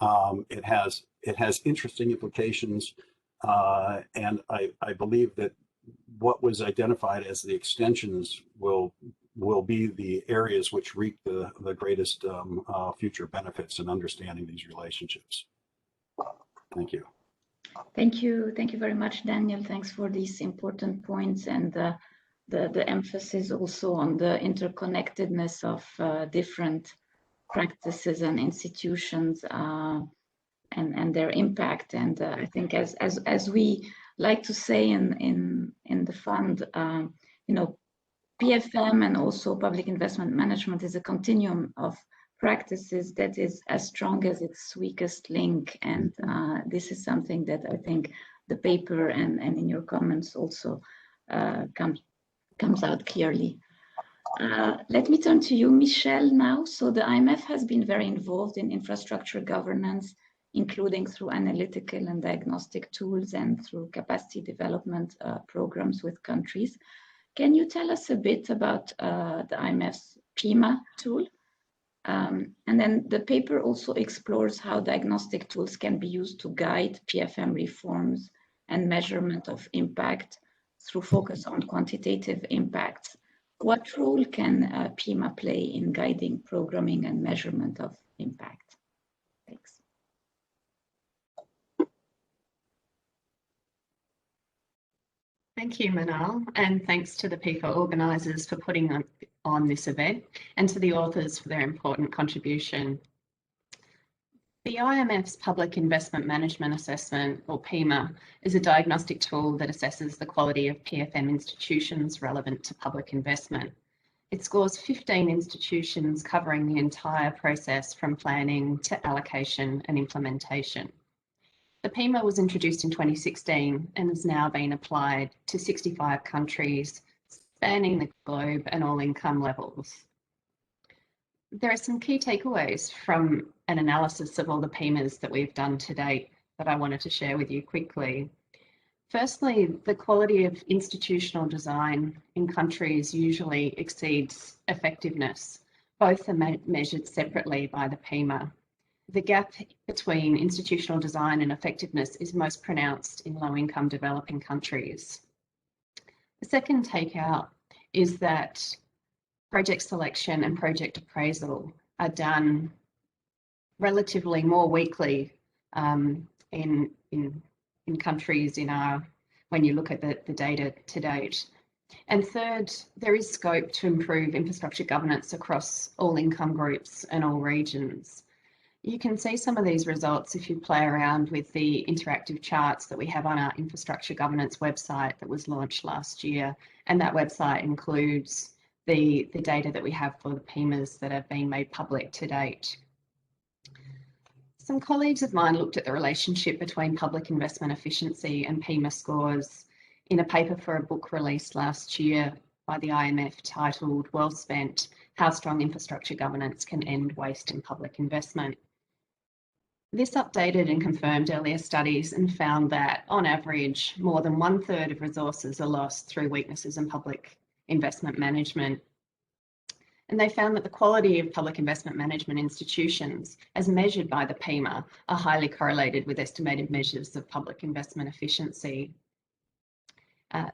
It has interesting implications, and I believe that what was identified as the extensions will be the areas which reap the greatest future benefits in understanding these relationships. Thank you. Thank you very much, Daniel. Thanks for these important points and the emphasis also on the interconnectedness of different practices and institutions and their impact. And I think as we like to say in the fund, PFM and also public investment management is a continuum of practices that is as strong as its weakest link. And this is something that I think the paper and in your comments also comes out clearly. Let me turn to you, Michelle, now. So the IMF has been very involved in infrastructure governance, including through analytical and diagnostic tools and through capacity development programs with countries. Can you tell us a bit about the IMF's Pima tool? And then the paper also explores how diagnostic tools can be used to guide PFM reforms and measurement of impact through focus on quantitative impacts. What role can Pima play in guiding programming and measurement of impact? Thanks. Thank you, Manal, and thanks to the PEFA organisers for putting on this event and to the authors for their important contribution. The IMF's Public Investment Management Assessment, or PIMA, is a diagnostic tool that assesses the quality of PFM institutions relevant to public investment. It scores 15 institutions covering the entire process from planning to allocation and implementation. The PIMA was introduced in 2016 and has now been applied to 65 countries, spanning the globe and all income levels. There are some key takeaways from an analysis of all the PIMAs that we've done to date that I wanted to share with you quickly. Firstly, the quality of institutional design in countries usually exceeds effectiveness. Both are measured separately by the PIMA. The gap between institutional design and effectiveness is most pronounced in low-income developing countries. The second takeout is that project selection and project appraisal are done relatively more weakly in countries when you look at the data to date. And third, there is scope to improve infrastructure governance across all income groups and all regions. You can see some of these results if you play around with the interactive charts that we have on our infrastructure governance website that was launched last year. And that website includes the data that we have for the PIMAs that have been made public to date. Some colleagues of mine looked at the relationship between public investment efficiency and Pima scores in a paper for a book released last year by the IMF titled "Well Spent: How Strong Infrastructure Governance Can End Waste in Public Investment." This updated and confirmed earlier studies and found that, on average, more than 1/3 of resources are lost through weaknesses in public investment management. And they found that the quality of public investment management institutions, as measured by the PIMA, are highly correlated with estimated measures of public investment efficiency.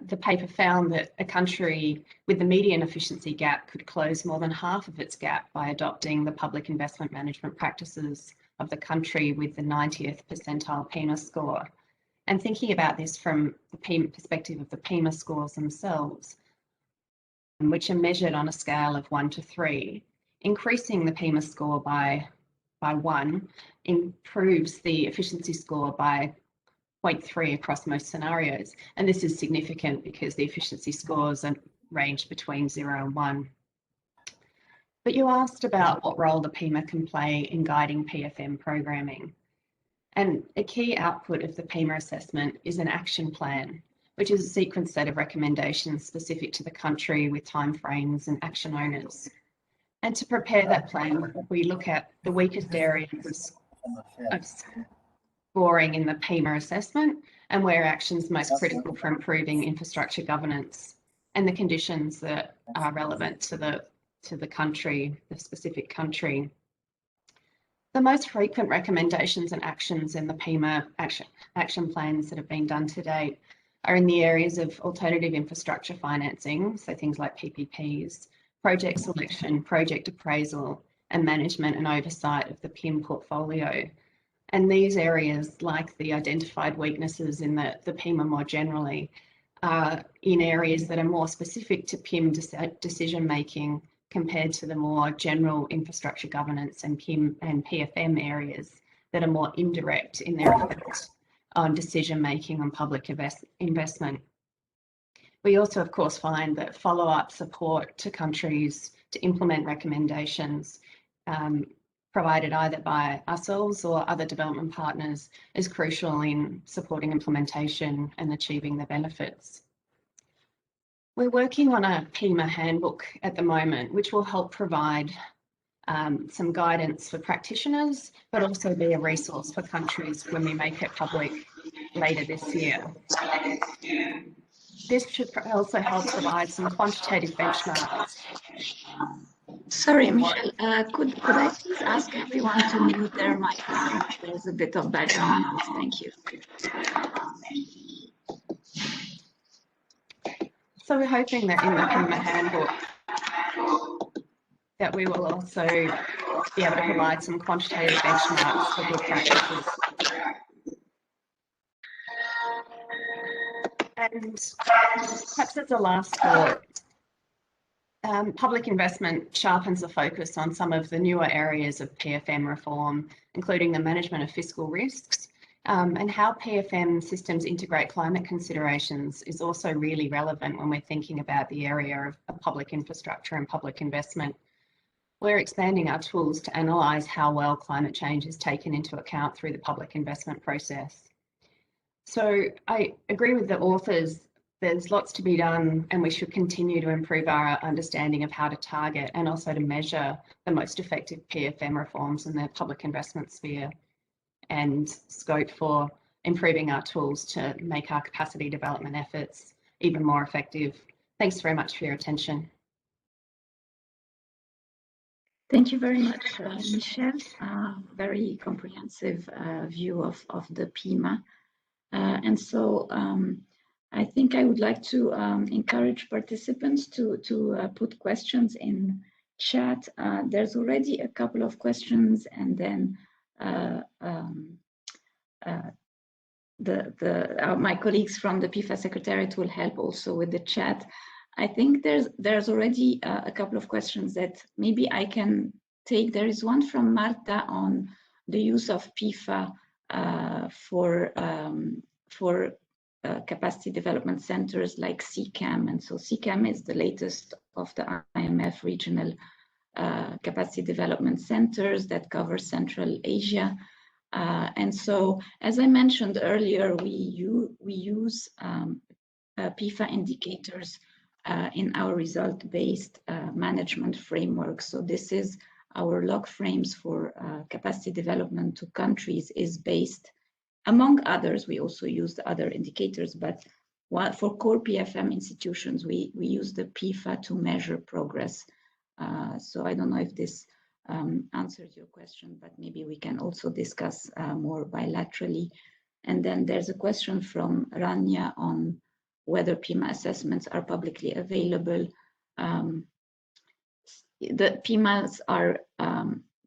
The paper found that a country with the median efficiency gap could close more than half of its gap by adopting the public investment management practices of the country with the 90th percentile Pima score. And thinking about this from the perspective of the Pima scores themselves, which are measured on a scale of 1 to 3, increasing the Pima score by 1 improves the efficiency score by 0.3 across most scenarios. And this is significant because the efficiency scores are ranged between 0 and 1. But you asked about what role the Pima can play in guiding PFM programming. And a key output of the Pima assessment is an action plan, which is a sequence set of recommendations specific to the country with timeframes and action owners. And to prepare that plan, we look at the weakest areas of scoring in the Pima assessment and where actions most critical for improving infrastructure governance and the conditions that are relevant to the country, the specific country. The most frequent recommendations and actions in the Pima action plans that have been done to date are in the areas of alternative infrastructure financing, so things like PPPs, project selection, project appraisal, and management and oversight of the PIM portfolio. And these areas, like the identified weaknesses in the Pima more generally, are in areas that are more specific to PIM decision-making compared to the more general infrastructure governance and PIM and PFM areas that are more indirect in their effect on decision-making on public investment. We also, of course, find that follow-up support to countries to implement recommendations provided either by ourselves or other development partners is crucial in supporting implementation and achieving the benefits. We're working on a Pima Handbook at the moment, which will help provide some guidance for practitioners, but also be a resource for countries when we make it public later this year. This should also help provide some quantitative benchmarks. Sorry, Michelle, could I please ask everyone to mute their microphone? There's a bit of background noise. Thank you. So we're hoping that in the Pima Handbook that we will also be able to provide some quantitative benchmarks for good practices. And perhaps as a last thought, public investment sharpens the focus on some of the newer areas of PFM reform, including the management of fiscal risks, and how PFM systems integrate climate considerations is also really relevant when we're thinking about the area of public infrastructure and public investment. We're expanding our tools to analyse how well climate change is taken into account through the public investment process. So I agree with the authors, there's lots to be done and we should continue to improve our understanding of how to target and also to measure the most effective PFM reforms in the public investment sphere and scope for improving our tools to make our capacity development efforts even more effective. Thanks very much for your attention. Thank you very much, Michelle. Very comprehensive view of the Pima. And so I think I would like to encourage participants to put questions in chat. There's already a couple of questions, and then my colleagues from the PEFA Secretariat will help also with the chat. I think there's already a couple of questions that maybe I can take. There is one from Marta on the use of PEFA for capacity development centers like CCAM. And so CCAM is the latest of the IMF regional capacity development centers that cover Central Asia. And so, as I mentioned earlier, we use PEFA indicators in our result-based management framework. So this is our log frames for capacity development to countries is based, among others, we also use other indicators, but for core PFM institutions, we use the PEFA to measure progress. So I don't know if this answers your question, but maybe we can also discuss more bilaterally. And then there's a question from Rania on whether Pima assessments are publicly available. The Pimas are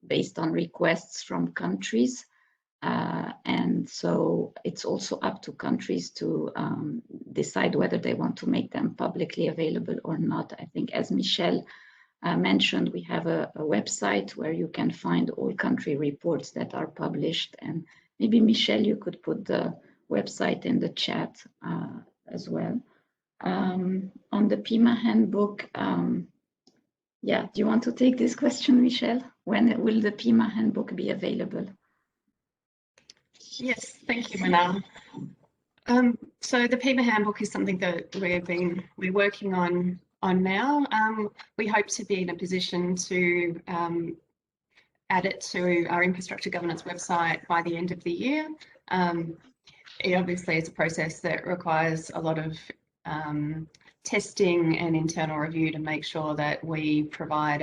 based on requests from countries. And so it's also up to countries to decide whether they want to make them publicly available or not. I think as Michelle mentioned, we have a website where you can find all country reports that are published. And maybe Michelle, you could put the website in the chat as well. On the Pima Handbook, yeah, do you want to take this question, Michelle? When will the Pima Handbook be available? Yes, thank you, Manal. So the Pima Handbook is something that we're working on now. We hope to be in a position to add it to our infrastructure governance website by the end of the year. It obviously is a process that requires a lot of testing and internal review to make sure that we provide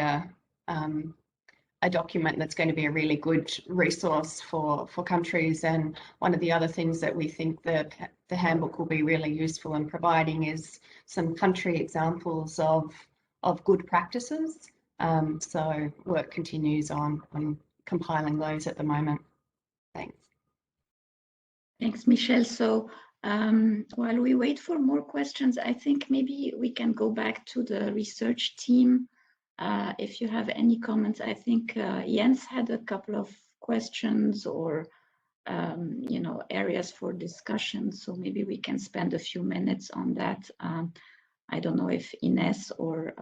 a document that's going to be a really good resource for countries. And one of the other things that we think that the handbook will be really useful in providing is some country examples of good practices. So work continues on compiling those at the moment. Thanks. Thanks, Michelle. So while we wait for more questions, I think maybe we can go back to the research team. If you have any comments, I think Jens had a couple of questions or areas for discussion. So maybe we can spend a few minutes on that. I don't know if Ines or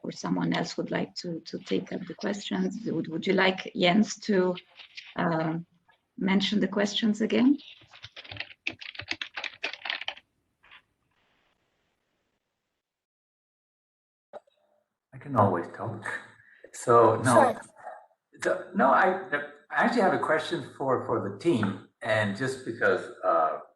or someone else would like to take up the questions. Would you like Jens to mention the questions again? I can always talk. So no, Sure. I actually have a question for the team, and just because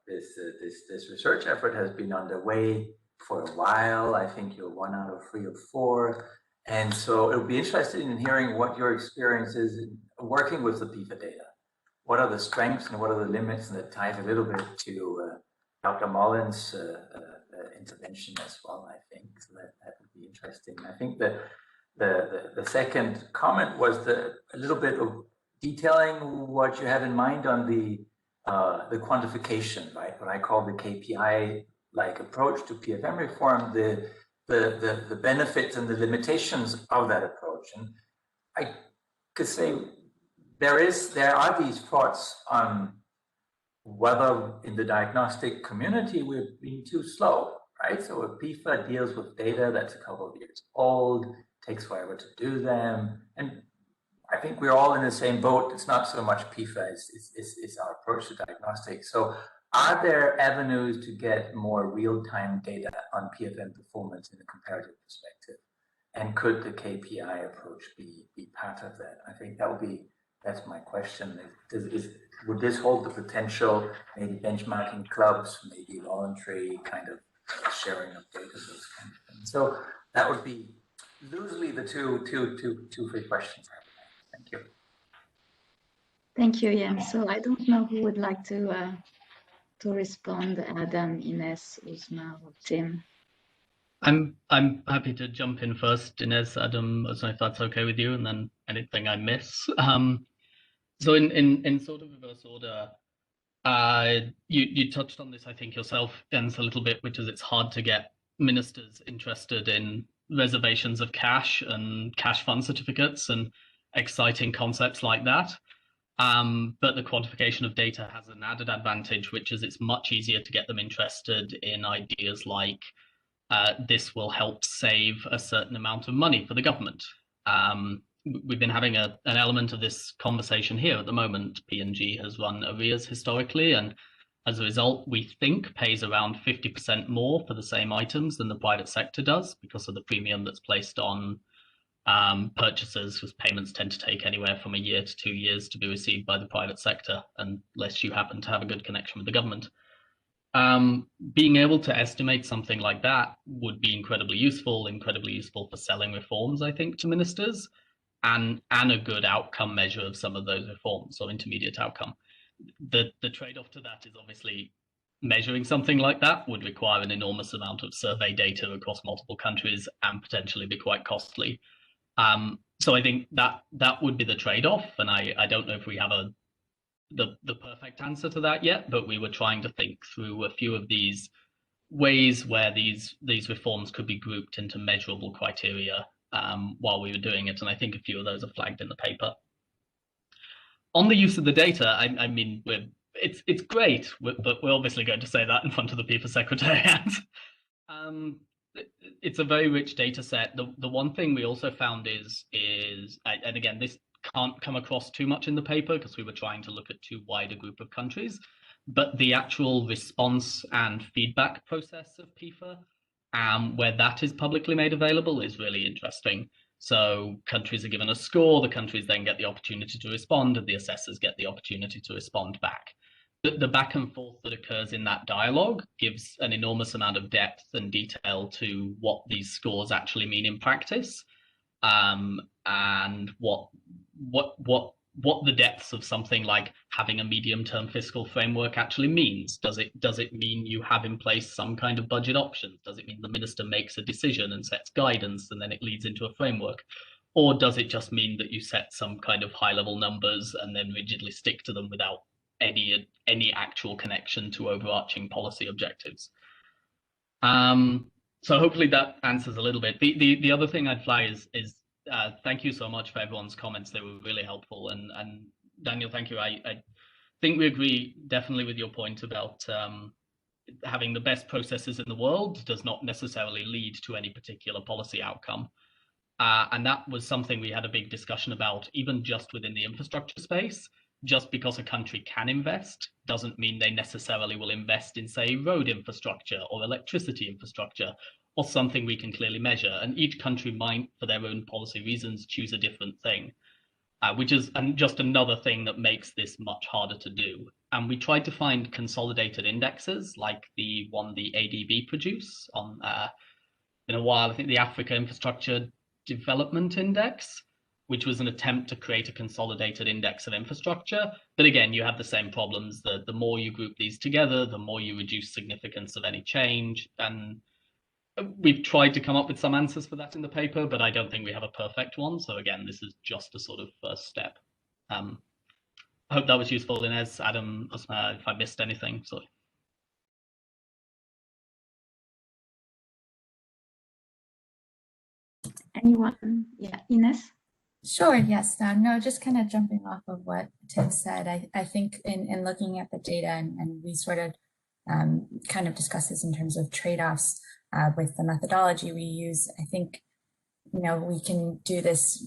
this research effort has been underway for a while, I think you're 1 out of 3 or 4, and so it would be interesting in hearing what your experience is in working with the PEFA data. What are the strengths and what are the limits, and that ties a little bit to Dr. Mullen's intervention as well, I think. So that would be interesting. I think that the second comment was a little bit of detailing what you have in mind on the quantification, right? What I call the KPI-like approach to PFM reform, the benefits and the limitations of that approach. And I could say there are these thoughts on whether in the diagnostic community we're being too slow, right? So if PEFA deals with data that's a couple of years old, takes forever to do them, and I think we're all in the same boat. It's not so much PEFA, it's our approach to diagnostics. So are there avenues to get more real-time data on PFM performance in a comparative perspective? And could the KPI approach be part of that? I think that's my question. Would this hold the potential, maybe benchmarking clubs, maybe voluntary kind of sharing of data, those kind of things? So that would be loosely the two, 3 questions. Thank you. Thank you, Jens. So I don't know who would like to respond, Adam, Ines, Uzma, or Tim. I'm happy to jump in first, Ines, Adam, as if that's okay with you, and then anything I miss. So in sort of reverse order, you touched on this, I think, yourself, Jens, a little bit, which is it's hard to get ministers interested in reservations of cash and cash fund certificates and exciting concepts like that. But the quantification of data has an added advantage, which is it's much easier to get them interested in ideas like this will help save a certain amount of money for the government. We've been having an element of this conversation here at the moment. P&G has run arrears historically, and as a result, we think pays around 50% more for the same items than the private sector does because of the premium that's placed on purchases, because payments tend to take anywhere from a year to 2 years to be received by the private sector, unless you happen to have a good connection with the government. Being able to estimate something like that would be incredibly useful for selling reforms, I think, to ministers, and a good outcome measure of some of those reforms, or intermediate outcome. The trade-off to that is obviously measuring something like that would require an enormous amount of survey data across multiple countries and potentially be quite costly. So I think that would be the trade-off, and I don't know if we have the perfect answer to that yet, but we were trying to think through a few of these ways where these reforms could be grouped into measurable criteria while we were doing it, and I think a few of those are flagged in the paper. On the use of the data, I mean, it's great, but we're obviously going to say that in front of the PEFA Secretariat. It's a very rich data set. The one thing we also found is, and again, this can't come across too much in the paper because we were trying to look at too wide a group of countries, but the actual response and feedback process of PEFA, where that is publicly made available, is really interesting. So countries are given a score, the countries then get the opportunity to respond, and the assessors get the opportunity to respond back. The back and forth that occurs in that dialogue gives an enormous amount of depth and detail to what these scores actually mean in practice, and what the depths of something like having a medium-term fiscal framework actually means. Does it mean you have in place some kind of budget options? Does it mean the minister makes a decision and sets guidance and then it leads into a framework? Or does it just mean that you set some kind of high-level numbers and then rigidly stick to them without any actual connection to overarching policy objectives? So hopefully that answers a little bit. The other thing I'd flag is thank you so much for everyone's comments. They were really helpful. And Daniel, thank you. I think we agree definitely with your point about having the best processes in the world does not necessarily lead to any particular policy outcome. And that was something we had a big discussion about, even just within the infrastructure space. Just because a country can invest doesn't mean they necessarily will invest in, say, road infrastructure or electricity infrastructure, or something we can clearly measure. And each country might, for their own policy reasons, choose a different thing, which is just another thing that makes this much harder to do. And we tried to find consolidated indexes like the one the ADB produce on, in a while, I think the Africa Infrastructure Development Index, which was an attempt to create a consolidated index of infrastructure. But again, you have the same problems. The more you group these together, the more you reduce significance of any change. And we've tried to come up with some answers for that in the paper, but I don't think we have a perfect one. So again, this is just a sort of first step. I hope that was useful, Inez, Adam, Usma, if I missed anything, sorry. Anyone? Yeah, Ines? Sure, yes. No, just kind of jumping off of what Tim said, I think in looking at the data, and we sort of kind of discuss this in terms of trade-offs with the methodology we use. I think, you know, we can do this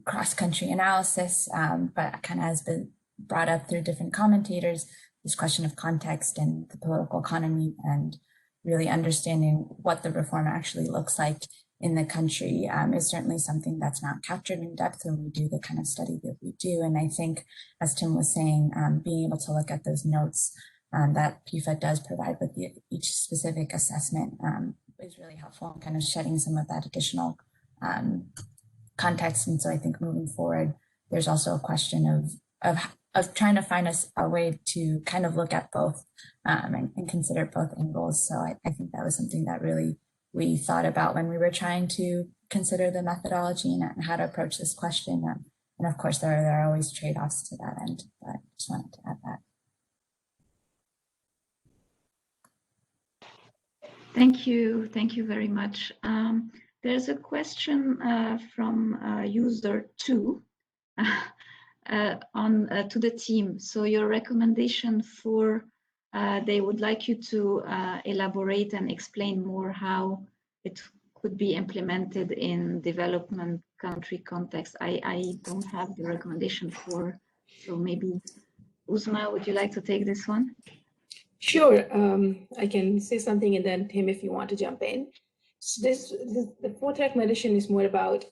cross-country analysis, but kind of has been brought up through different commentators, this question of context and the political economy and really understanding what the reform actually looks like in the country is certainly something that's not captured in depth when we do the kind of study that we do. And I think, as Tim was saying, being able to look at those notes that PEFA does provide with each specific assessment is really helpful in kind of shedding some of that additional context. And so I think moving forward, there's also a question of trying to find a way to kind of look at both and consider both angles. So I think that was something that really we thought about when we were trying to consider the methodology and how to approach this question. And of course, there are always trade-offs to that end, but I just wanted to add that. Thank you. Thank you very much. There's a question from user 2 to the team. So your recommendation for they would like you to elaborate and explain more how it could be implemented in development country context. I don't have the recommendation for, so maybe Uzma, would you like to take this one? Sure, I can say something and then Tim, if you want to jump in. So the fourth recommendation is more about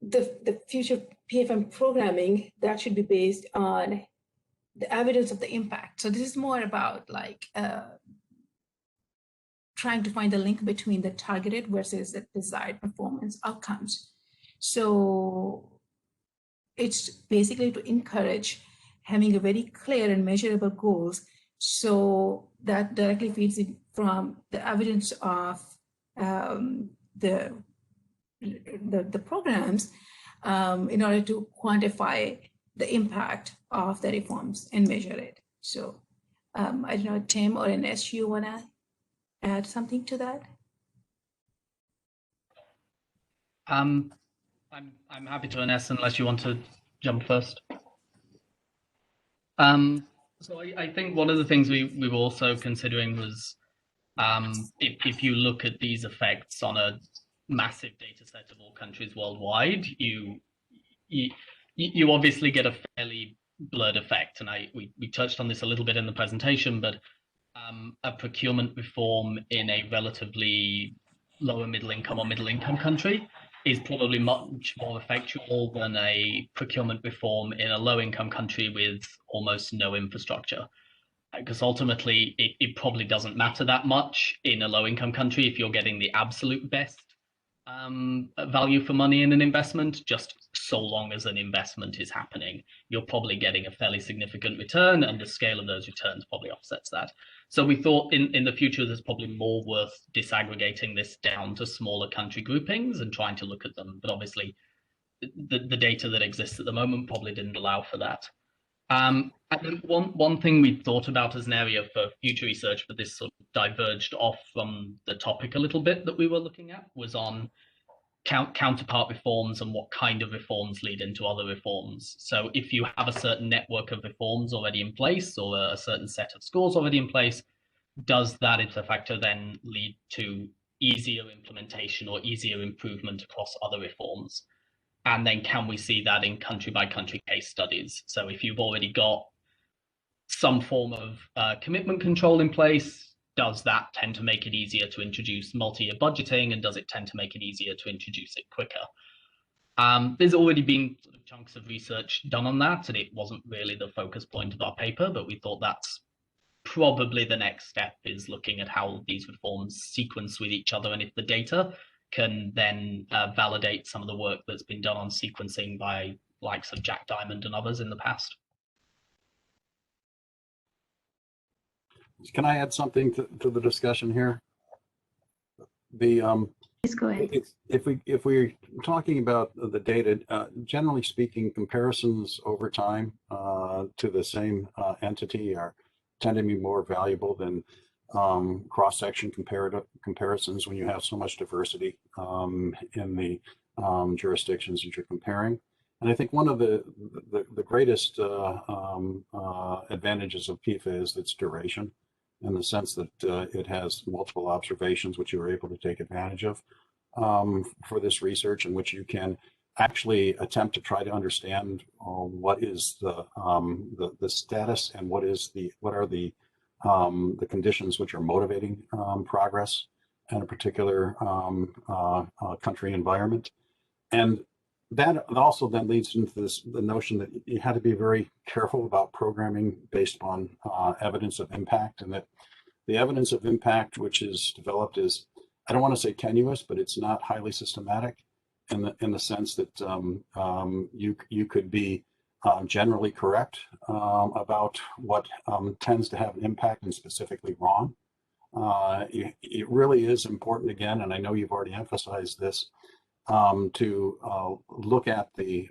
the future PFM programming that should be based on the evidence of the impact. So this is more about like trying to find the link between the targeted versus the desired performance outcomes. So it's basically to encourage having a very clear and measurable goals, so that directly feeds in from the evidence of the programs in order to quantify the impact of the reforms and measure it. So I don't know, Tim or Ines, you want to add something to that? I'm happy to, Ines, unless you want to jump first. So I think one of the things we were also considering was if you look at these effects on a massive data set of all countries worldwide, you obviously get a fairly blurred effect. And we touched on this a little bit in the presentation, but a procurement reform in a relatively lower middle income or middle income country is probably much more effectual than a procurement reform in a low income country with almost no infrastructure. Because ultimately it probably doesn't matter that much in a low income country if you're getting the absolute best value for money in an investment, just so long as an investment is happening. You're probably getting a fairly significant return, and the scale of those returns probably offsets that. So we thought in the future, there's probably more worth disaggregating this down to smaller country groupings and trying to look at them. But obviously, the data that exists at the moment probably didn't allow for that. I think one thing we thought about as an area for future research, but this sort of diverged off from the topic a little bit that we were looking at, was on counterpart reforms and what kind of reforms lead into other reforms. So if you have a certain network of reforms already in place or a certain set of scores already in place, does that ipso facto then lead to easier implementation or easier improvement across other reforms? And then can we see that in country by country case studies? So if you've already got some form of commitment control in place, does that tend to make it easier to introduce multi-year budgeting, and does it tend to make it easier to introduce it quicker? There's already been sort of chunks of research done on that, and it wasn't really the focus point of our paper, but we thought that's probably the next step, is looking at how these reforms sequence with each other, and if the data can then validate some of the work that's been done on sequencing by likes of Jack Diamond and others in the past. Can I add something to the discussion here? The Please go ahead. if we're talking about the data, generally speaking, comparisons over time to the same entity tend to be more valuable than cross-section comparisons when you have so much diversity in the jurisdictions that you're comparing. And I think one of the greatest advantages of PEFA is its duration, in the sense that it has multiple observations which you are able to take advantage of for this research, in which you can actually attempt to try to understand what is the status and what are the conditions which are motivating progress in a particular country environment. And that also then leads into the notion that you had to be very careful about programming based on evidence of impact, and that the evidence of impact which is developed is, I don't want to say tenuous, but it's not highly systematic in the sense that you could be generally correct about what tends to have an impact and specifically wrong. It really is important, again, and I know you've already emphasized this, to look at the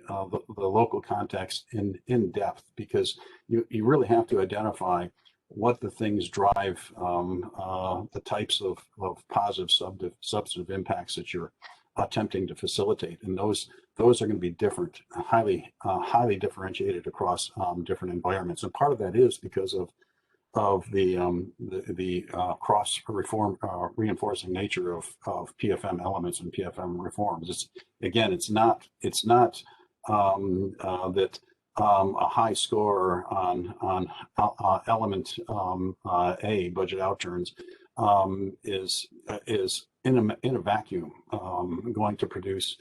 local context in depth, because you really have to identify what the things drive the types of positive substantive impacts that you're attempting to facilitate, and those are going to be different, highly differentiated across different environments. And part of that is because of the cross reinforcing nature of PFM elements and PFM reforms. It's not that a high score on element A, budget outturns, is in a vacuum going to produce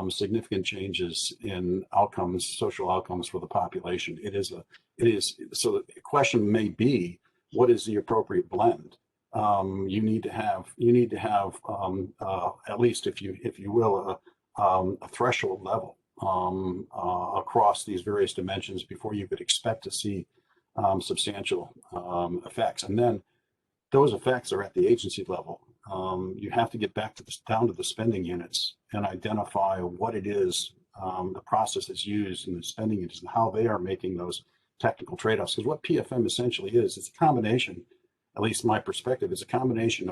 significant changes in outcomes, social outcomes for the population. It is so the question may be, what is the appropriate blend? You need to have at least, if you will, a threshold level across these various dimensions before you could expect to see substantial effects. And then those effects are at the agency level. You have to get back down to the spending units and identify what it is, the process that's used in the spending units, and how they are making those technical trade-offs. Because what PFM essentially is, it's a combination, at least my perspective, is a combination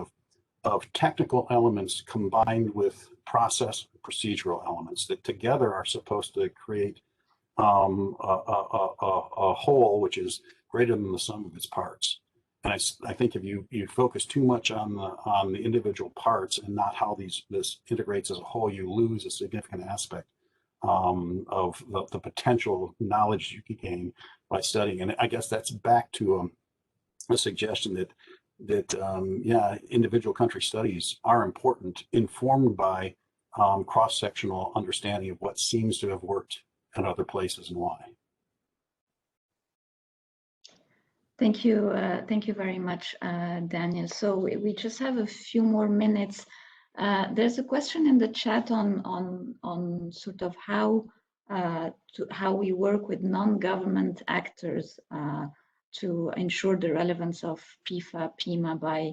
of technical elements combined with process procedural elements that together are supposed to create a whole which is greater than the sum of its parts. And I think if you focus too much on the individual parts and not how this integrates as a whole, you lose a significant aspect of the potential knowledge you can gain by studying. And I guess that's back to a suggestion that individual country studies are important, informed by cross-sectional understanding of what seems to have worked in other places and why. Thank you very much, Daniel. So we just have a few more minutes. There's a question in the chat on sort of how we work with non-government actors to ensure the relevance of PEFA, Pima, by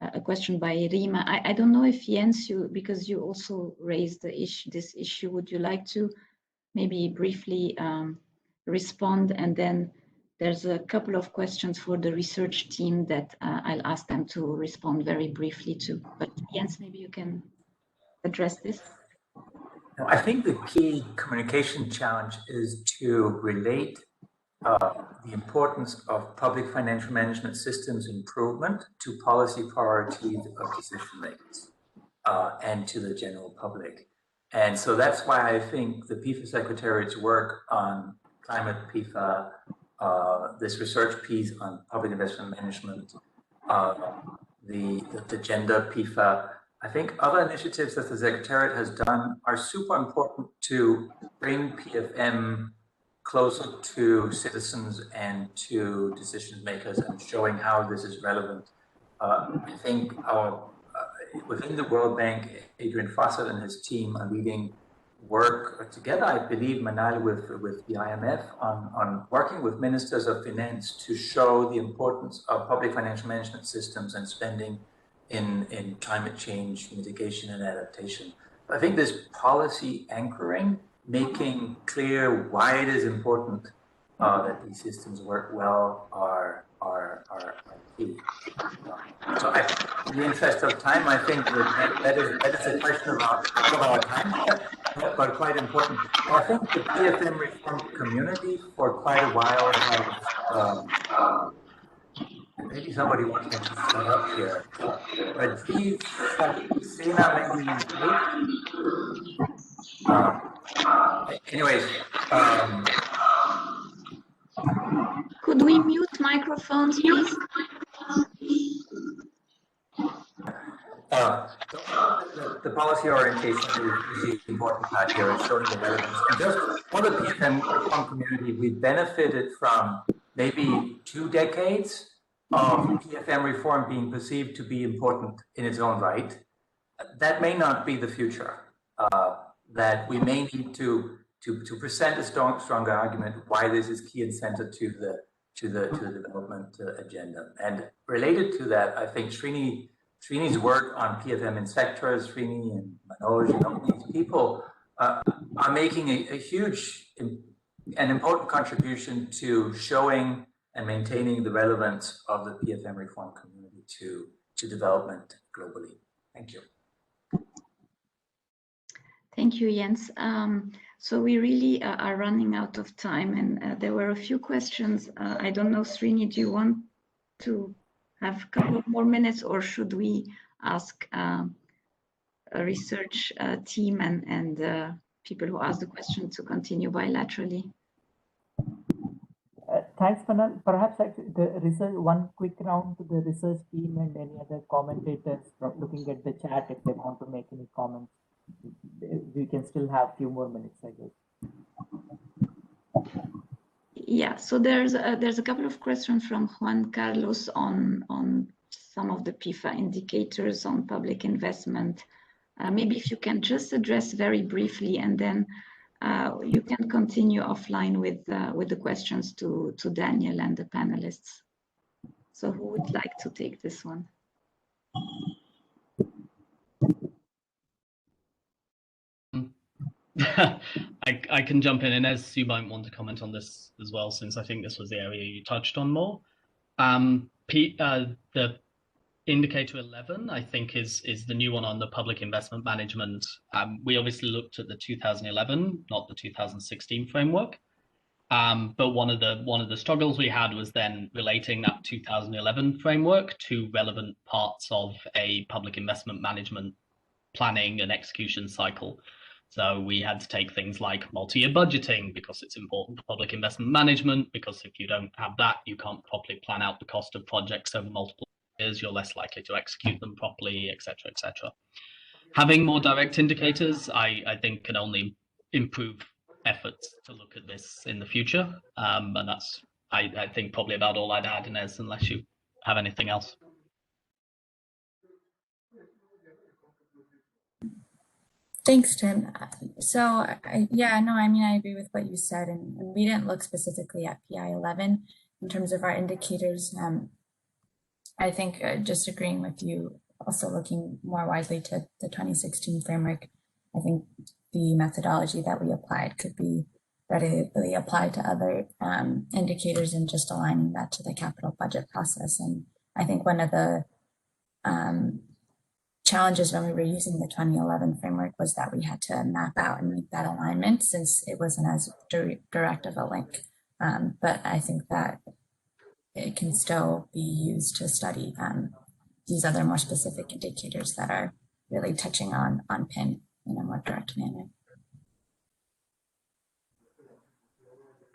a question by Rima. I don't know if Jens, because you also raised this issue, would you like to maybe briefly respond? And then there's a couple of questions for the research team that I'll ask them to respond very briefly to. But Jens, maybe you can address this. I think the key communication challenge is to relate the importance of public financial management systems improvement to policy priorities of decision makers. and to the general public. And so that's why I think the PEFA Secretariat's work on climate PEFA, this research piece on public investment management, the gender PEFA, I think other initiatives that the Secretariat has done are super important to bring PFM closer to citizens and to decision makers and showing how this is relevant. I think within the World Bank, Adrian Fawcett and his team are leading work together, I believe, Manal, with the IMF on working with ministers of finance to show the importance of public financial management systems and spending in climate change mitigation and adaptation. I think this policy anchoring, making clear why it is important that these systems work well are key. So in the interest of time, I think that is a question about our time, but quite important. I think the PFM reform community for quite a while has, maybe somebody wants me to set up here, but these, Sena, maybe, anyways, could we mute microphones, please? The policy orientation is the important part here, is showing the relevance. And just for the PFM reform community, we benefited from maybe 2 decades of PFM reform being perceived to be important in its own right. That may not be the future. That we may need to present a stronger argument why this is key and centered to the development agenda. And related to that, I think Srini's work on PFM in sectors, Srini and Manoj and all these people are making a huge and important contribution to showing and maintaining the relevance of the PFM reform community to development globally. Thank you. Thank you, Jens. So we really are running out of time, and there were a few questions. I don't know, Srini, do you want to have a couple of more minutes, or should we ask a research team and people who asked the question to continue bilaterally? Thanks, Manal. Perhaps the research, one quick round to the research team and any other commentators from looking at the chat if they want to make any comments. We can still have a few more minutes, I guess. Yeah, so there's a couple of questions from Juan Carlos on some of the PEFA indicators on public investment. Maybe if you can just address very briefly, and then you can continue offline with the questions to Daniel and the panelists. So who would like to take this one? I can jump in, and as you might want to comment on this as well, since I think this was the area you touched on more. The indicator 11, I think, is the new one on the public investment management. We obviously looked at the 2011, not the 2016 framework. But one of the struggles we had was then relating that 2011 framework to relevant parts of a public investment management planning and execution cycle. So we had to take things like multi-year budgeting because it's important to public investment management, because if you don't have that, you can't properly plan out the cost of projects over multiple years, you're less likely to execute them properly, etc., etc. Having more direct indicators, I think, can only improve efforts to look at this in the future. And that's, I think, probably about all I'd add, Inez, unless you have anything else. Thanks, Tim. So yeah, no, I mean, I agree with what you said, and we didn't look specifically at PI 11 in terms of our indicators. I think just agreeing with you, also looking more widely to the 2016 framework, I think the methodology that we applied could be readily applied to other indicators, and just aligning that to the capital budget process. And I think one of the challenges when we were using the 2011 framework was that we had to map out and make that alignment, since it wasn't as direct of a link. But I think that it can still be used to study these other more specific indicators that are really touching on PIN in a more direct manner.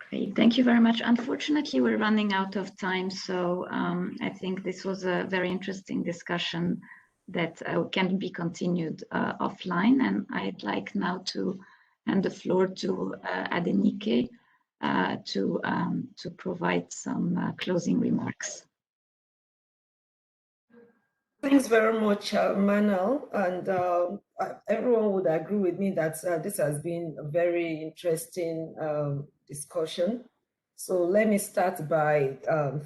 Great, thank you very much. Unfortunately, we're running out of time, so I think this was a very interesting discussion that can be continued offline. And I'd like now to hand the floor to Adenike to provide some closing remarks. Thanks very much, Manal, and everyone would agree with me that this has been a very interesting discussion. So let me start by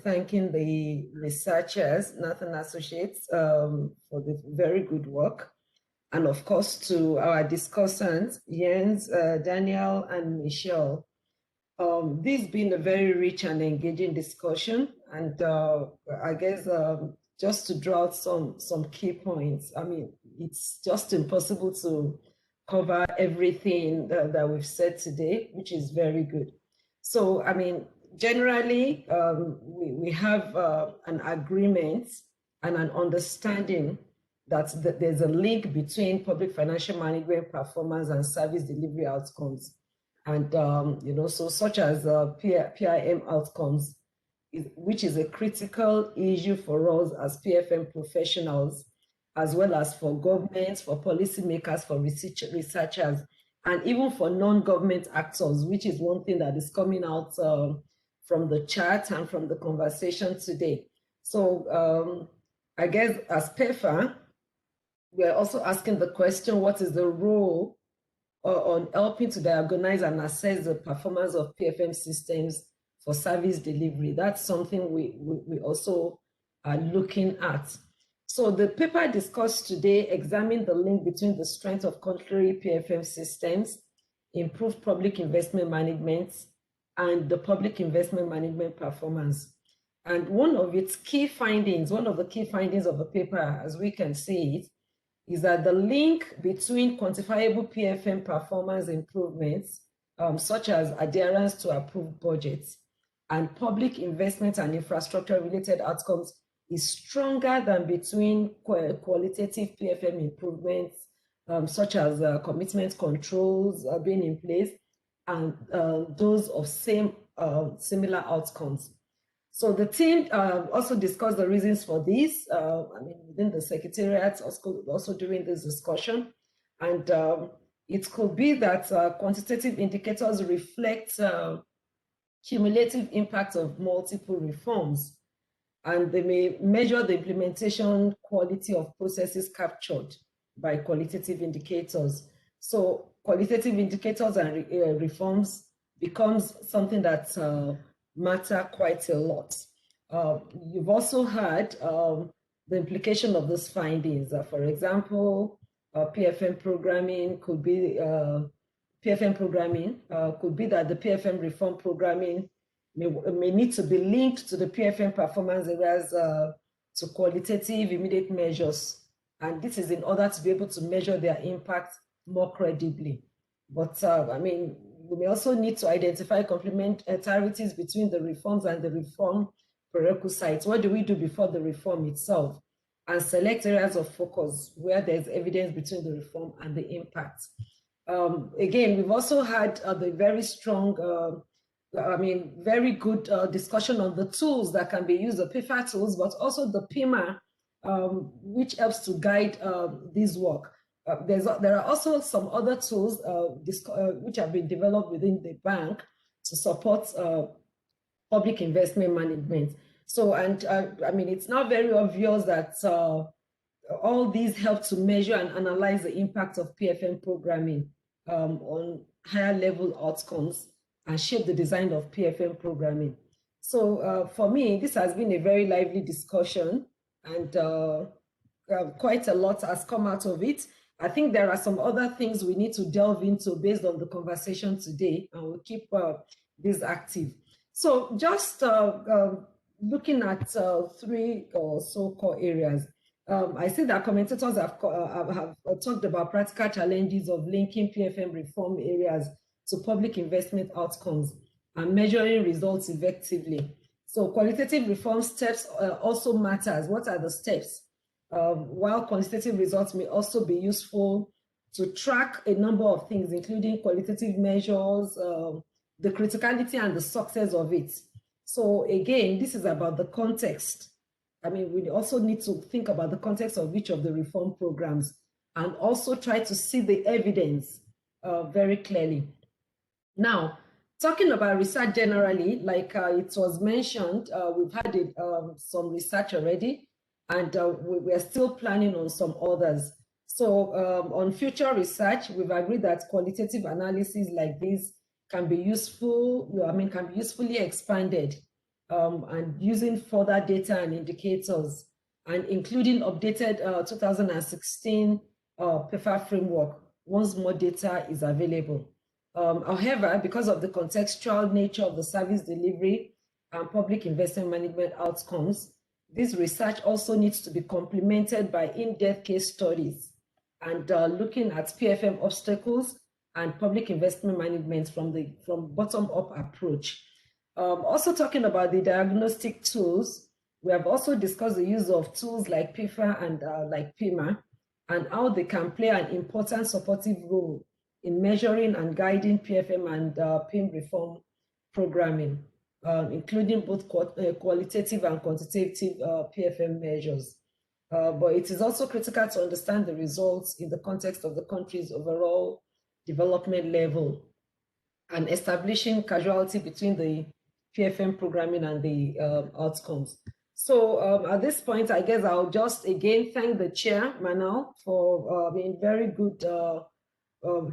thanking the researchers, Nathan Associates, for the very good work. And of course, to our discussants, Jens, Daniel, and Michelle. This has been a very rich and engaging discussion. And I guess just to draw out some key points, I mean, it's just impossible to cover everything that we've said today, which is very good. So, I mean, generally, we have an agreement and an understanding that there's a link between public financial management performance and service delivery outcomes. And, you know, so such as PIM outcomes, which is a critical issue for us as PFM professionals, as well as for governments, for policymakers, for researchers, and even for non-government actors, which is one thing that is coming out from the chat and from the conversation today. So I guess as PEFA, we're also asking the question, what is the role on helping to diagnose and assess the performance of PFM systems for service delivery? That's something we also are looking at. So the paper discussed today examined the link between the strength of contemporary PFM systems, improved public investment management, and the public investment management performance. And one of its key findings, one of the key findings of the paper, as we can see it, is that the link between quantifiable PFM performance improvements, such as adherence to approved budgets, and public investment and infrastructure-related outcomes is stronger than between qualitative PFM improvements, such as commitment controls being in place, and those of similar outcomes. So the team also discussed the reasons for this, I mean, within the Secretariat, also during this discussion. And it could be that quantitative indicators reflect cumulative impact of multiple reforms, and they may measure the implementation quality of processes captured by qualitative indicators. So qualitative indicators and reforms becomes something that matter quite a lot. You've also heard the implication of those findings. For example, PFM programming could be that the PFM reform programming may need to be linked to the PFM performance areas to qualitative immediate measures. And this is in order to be able to measure their impact more credibly. But I mean, we may also need to identify complementarities between the reforms and the reform prerequisites. What do we do before the reform itself? And select areas of focus where there's evidence between the reform and the impact. Again, we've also had the very strong, very good discussion on the tools that can be used, the PEFA tools, but also the Pima, which helps to guide this work. There are also some other tools which have been developed within the bank to support public investment management. So, and I mean, it's now very obvious that all these help to measure and analyze the impact of PFM programming on higher level outcomes and shape the design of PFM programming. So for me, this has been a very lively discussion, and quite a lot has come out of it. I think there are some other things we need to delve into based on the conversation today, and we'll keep this active. So just looking at three or so core areas. I see that commentators have talked about practical challenges of linking PFM reform areas to public investment outcomes and measuring results effectively. So qualitative reform steps also matters. What are the steps? while quantitative results may also be useful to track a number of things, including qualitative measures, the criticality and the success of it. So again, this is about the context. I mean, we also need to think about the context of each of the reform programs and also try to see the evidence very clearly. Now, talking about research generally, like it was mentioned, we've had some research already, and we're still planning on some others. So on future research, we've agreed that qualitative analysis like this can be useful, can be usefully expanded and using further data and indicators, and including updated 2016 PEFA framework once more data is available. However, because of the contextual nature of the service delivery and public investment management outcomes, this research also needs to be complemented by in-depth case studies and looking at PFM obstacles and public investment management from bottom-up approach. Also talking about the diagnostic tools, we have also discussed the use of tools like PEFA and like Pima, and how they can play an important supportive role in measuring and guiding PFM and PIM reform programming, including both qualitative and quantitative PFM measures. But it is also critical to understand the results in the context of the country's overall development level and establishing causality between the PFM programming and the outcomes. So at this point, I guess I'll just again thank the chair, Manal, for being very good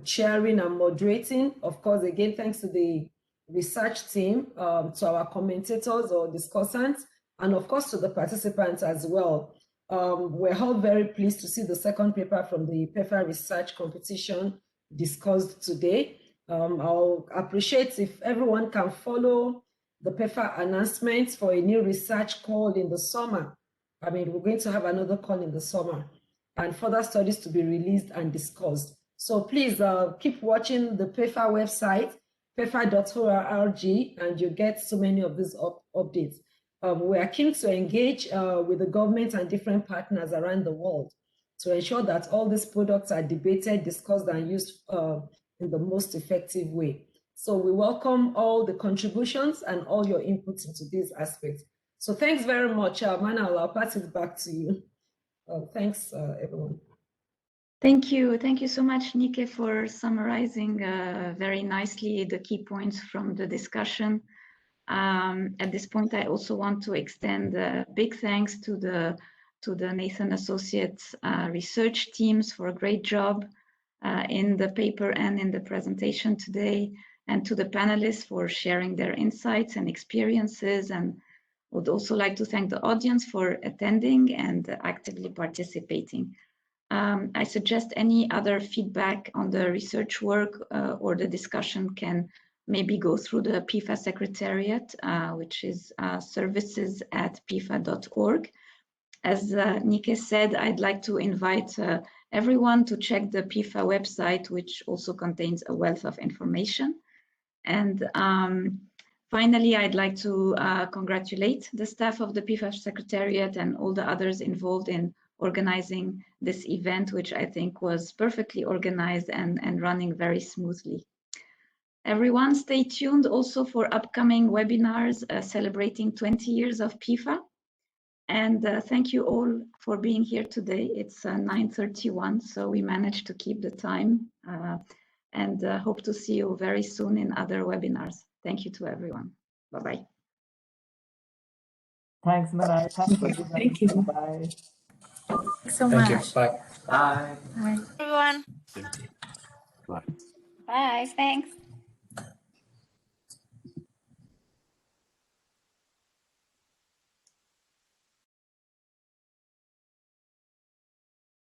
chairing and moderating. Of course, again, thanks to the research team, to our commentators or discussants, and of course to the participants as well. We're all very pleased to see the second paper from the PEFA research competition discussed today. I'll appreciate if everyone can follow the PEFA announcements for a new research call in the summer. I mean, we're going to have another call in the summer and further studies to be released and discussed. So please keep watching the PEFA website, pefa.org, and you get so many of these updates. We are keen to engage with the government and different partners around the world to ensure that all these products are debated, discussed, and used in the most effective way. So we welcome all the contributions and all your inputs into these aspects. So thanks very much, Manal. I'll pass it back to you. Thanks, everyone. Thank you. Thank you so much, Nike, for summarizing very nicely the key points from the discussion. At this point, I also want to extend big thanks to the Nathan Associates research teams for a great job in the paper and in the presentation today, and to the panelists for sharing their insights and experiences, and would also like to thank the audience for attending and actively participating. I suggest any other feedback on the research work or the discussion can maybe go through the PEFA Secretariat, which is services@pefa.org. As Nike said, I'd like to invite everyone to check the PEFA website, which also contains a wealth of information. And finally, I'd like to congratulate the staff of the PEFA Secretariat and all the others involved in organizing this event, which I think was perfectly organized and running very smoothly. Everyone, stay tuned also for upcoming webinars celebrating 20 years of PEFA. And thank you all for being here today. It's 9:31, so we managed to keep the time. And hope to see you very soon in other webinars. Thank you to everyone. Bye-bye. Thanks, Manal. Thanks, everyone. Thank you. Bye. Thanks so Thank much. you. Bye. Bye. Bye. Everyone. Bye. Bye, thanks.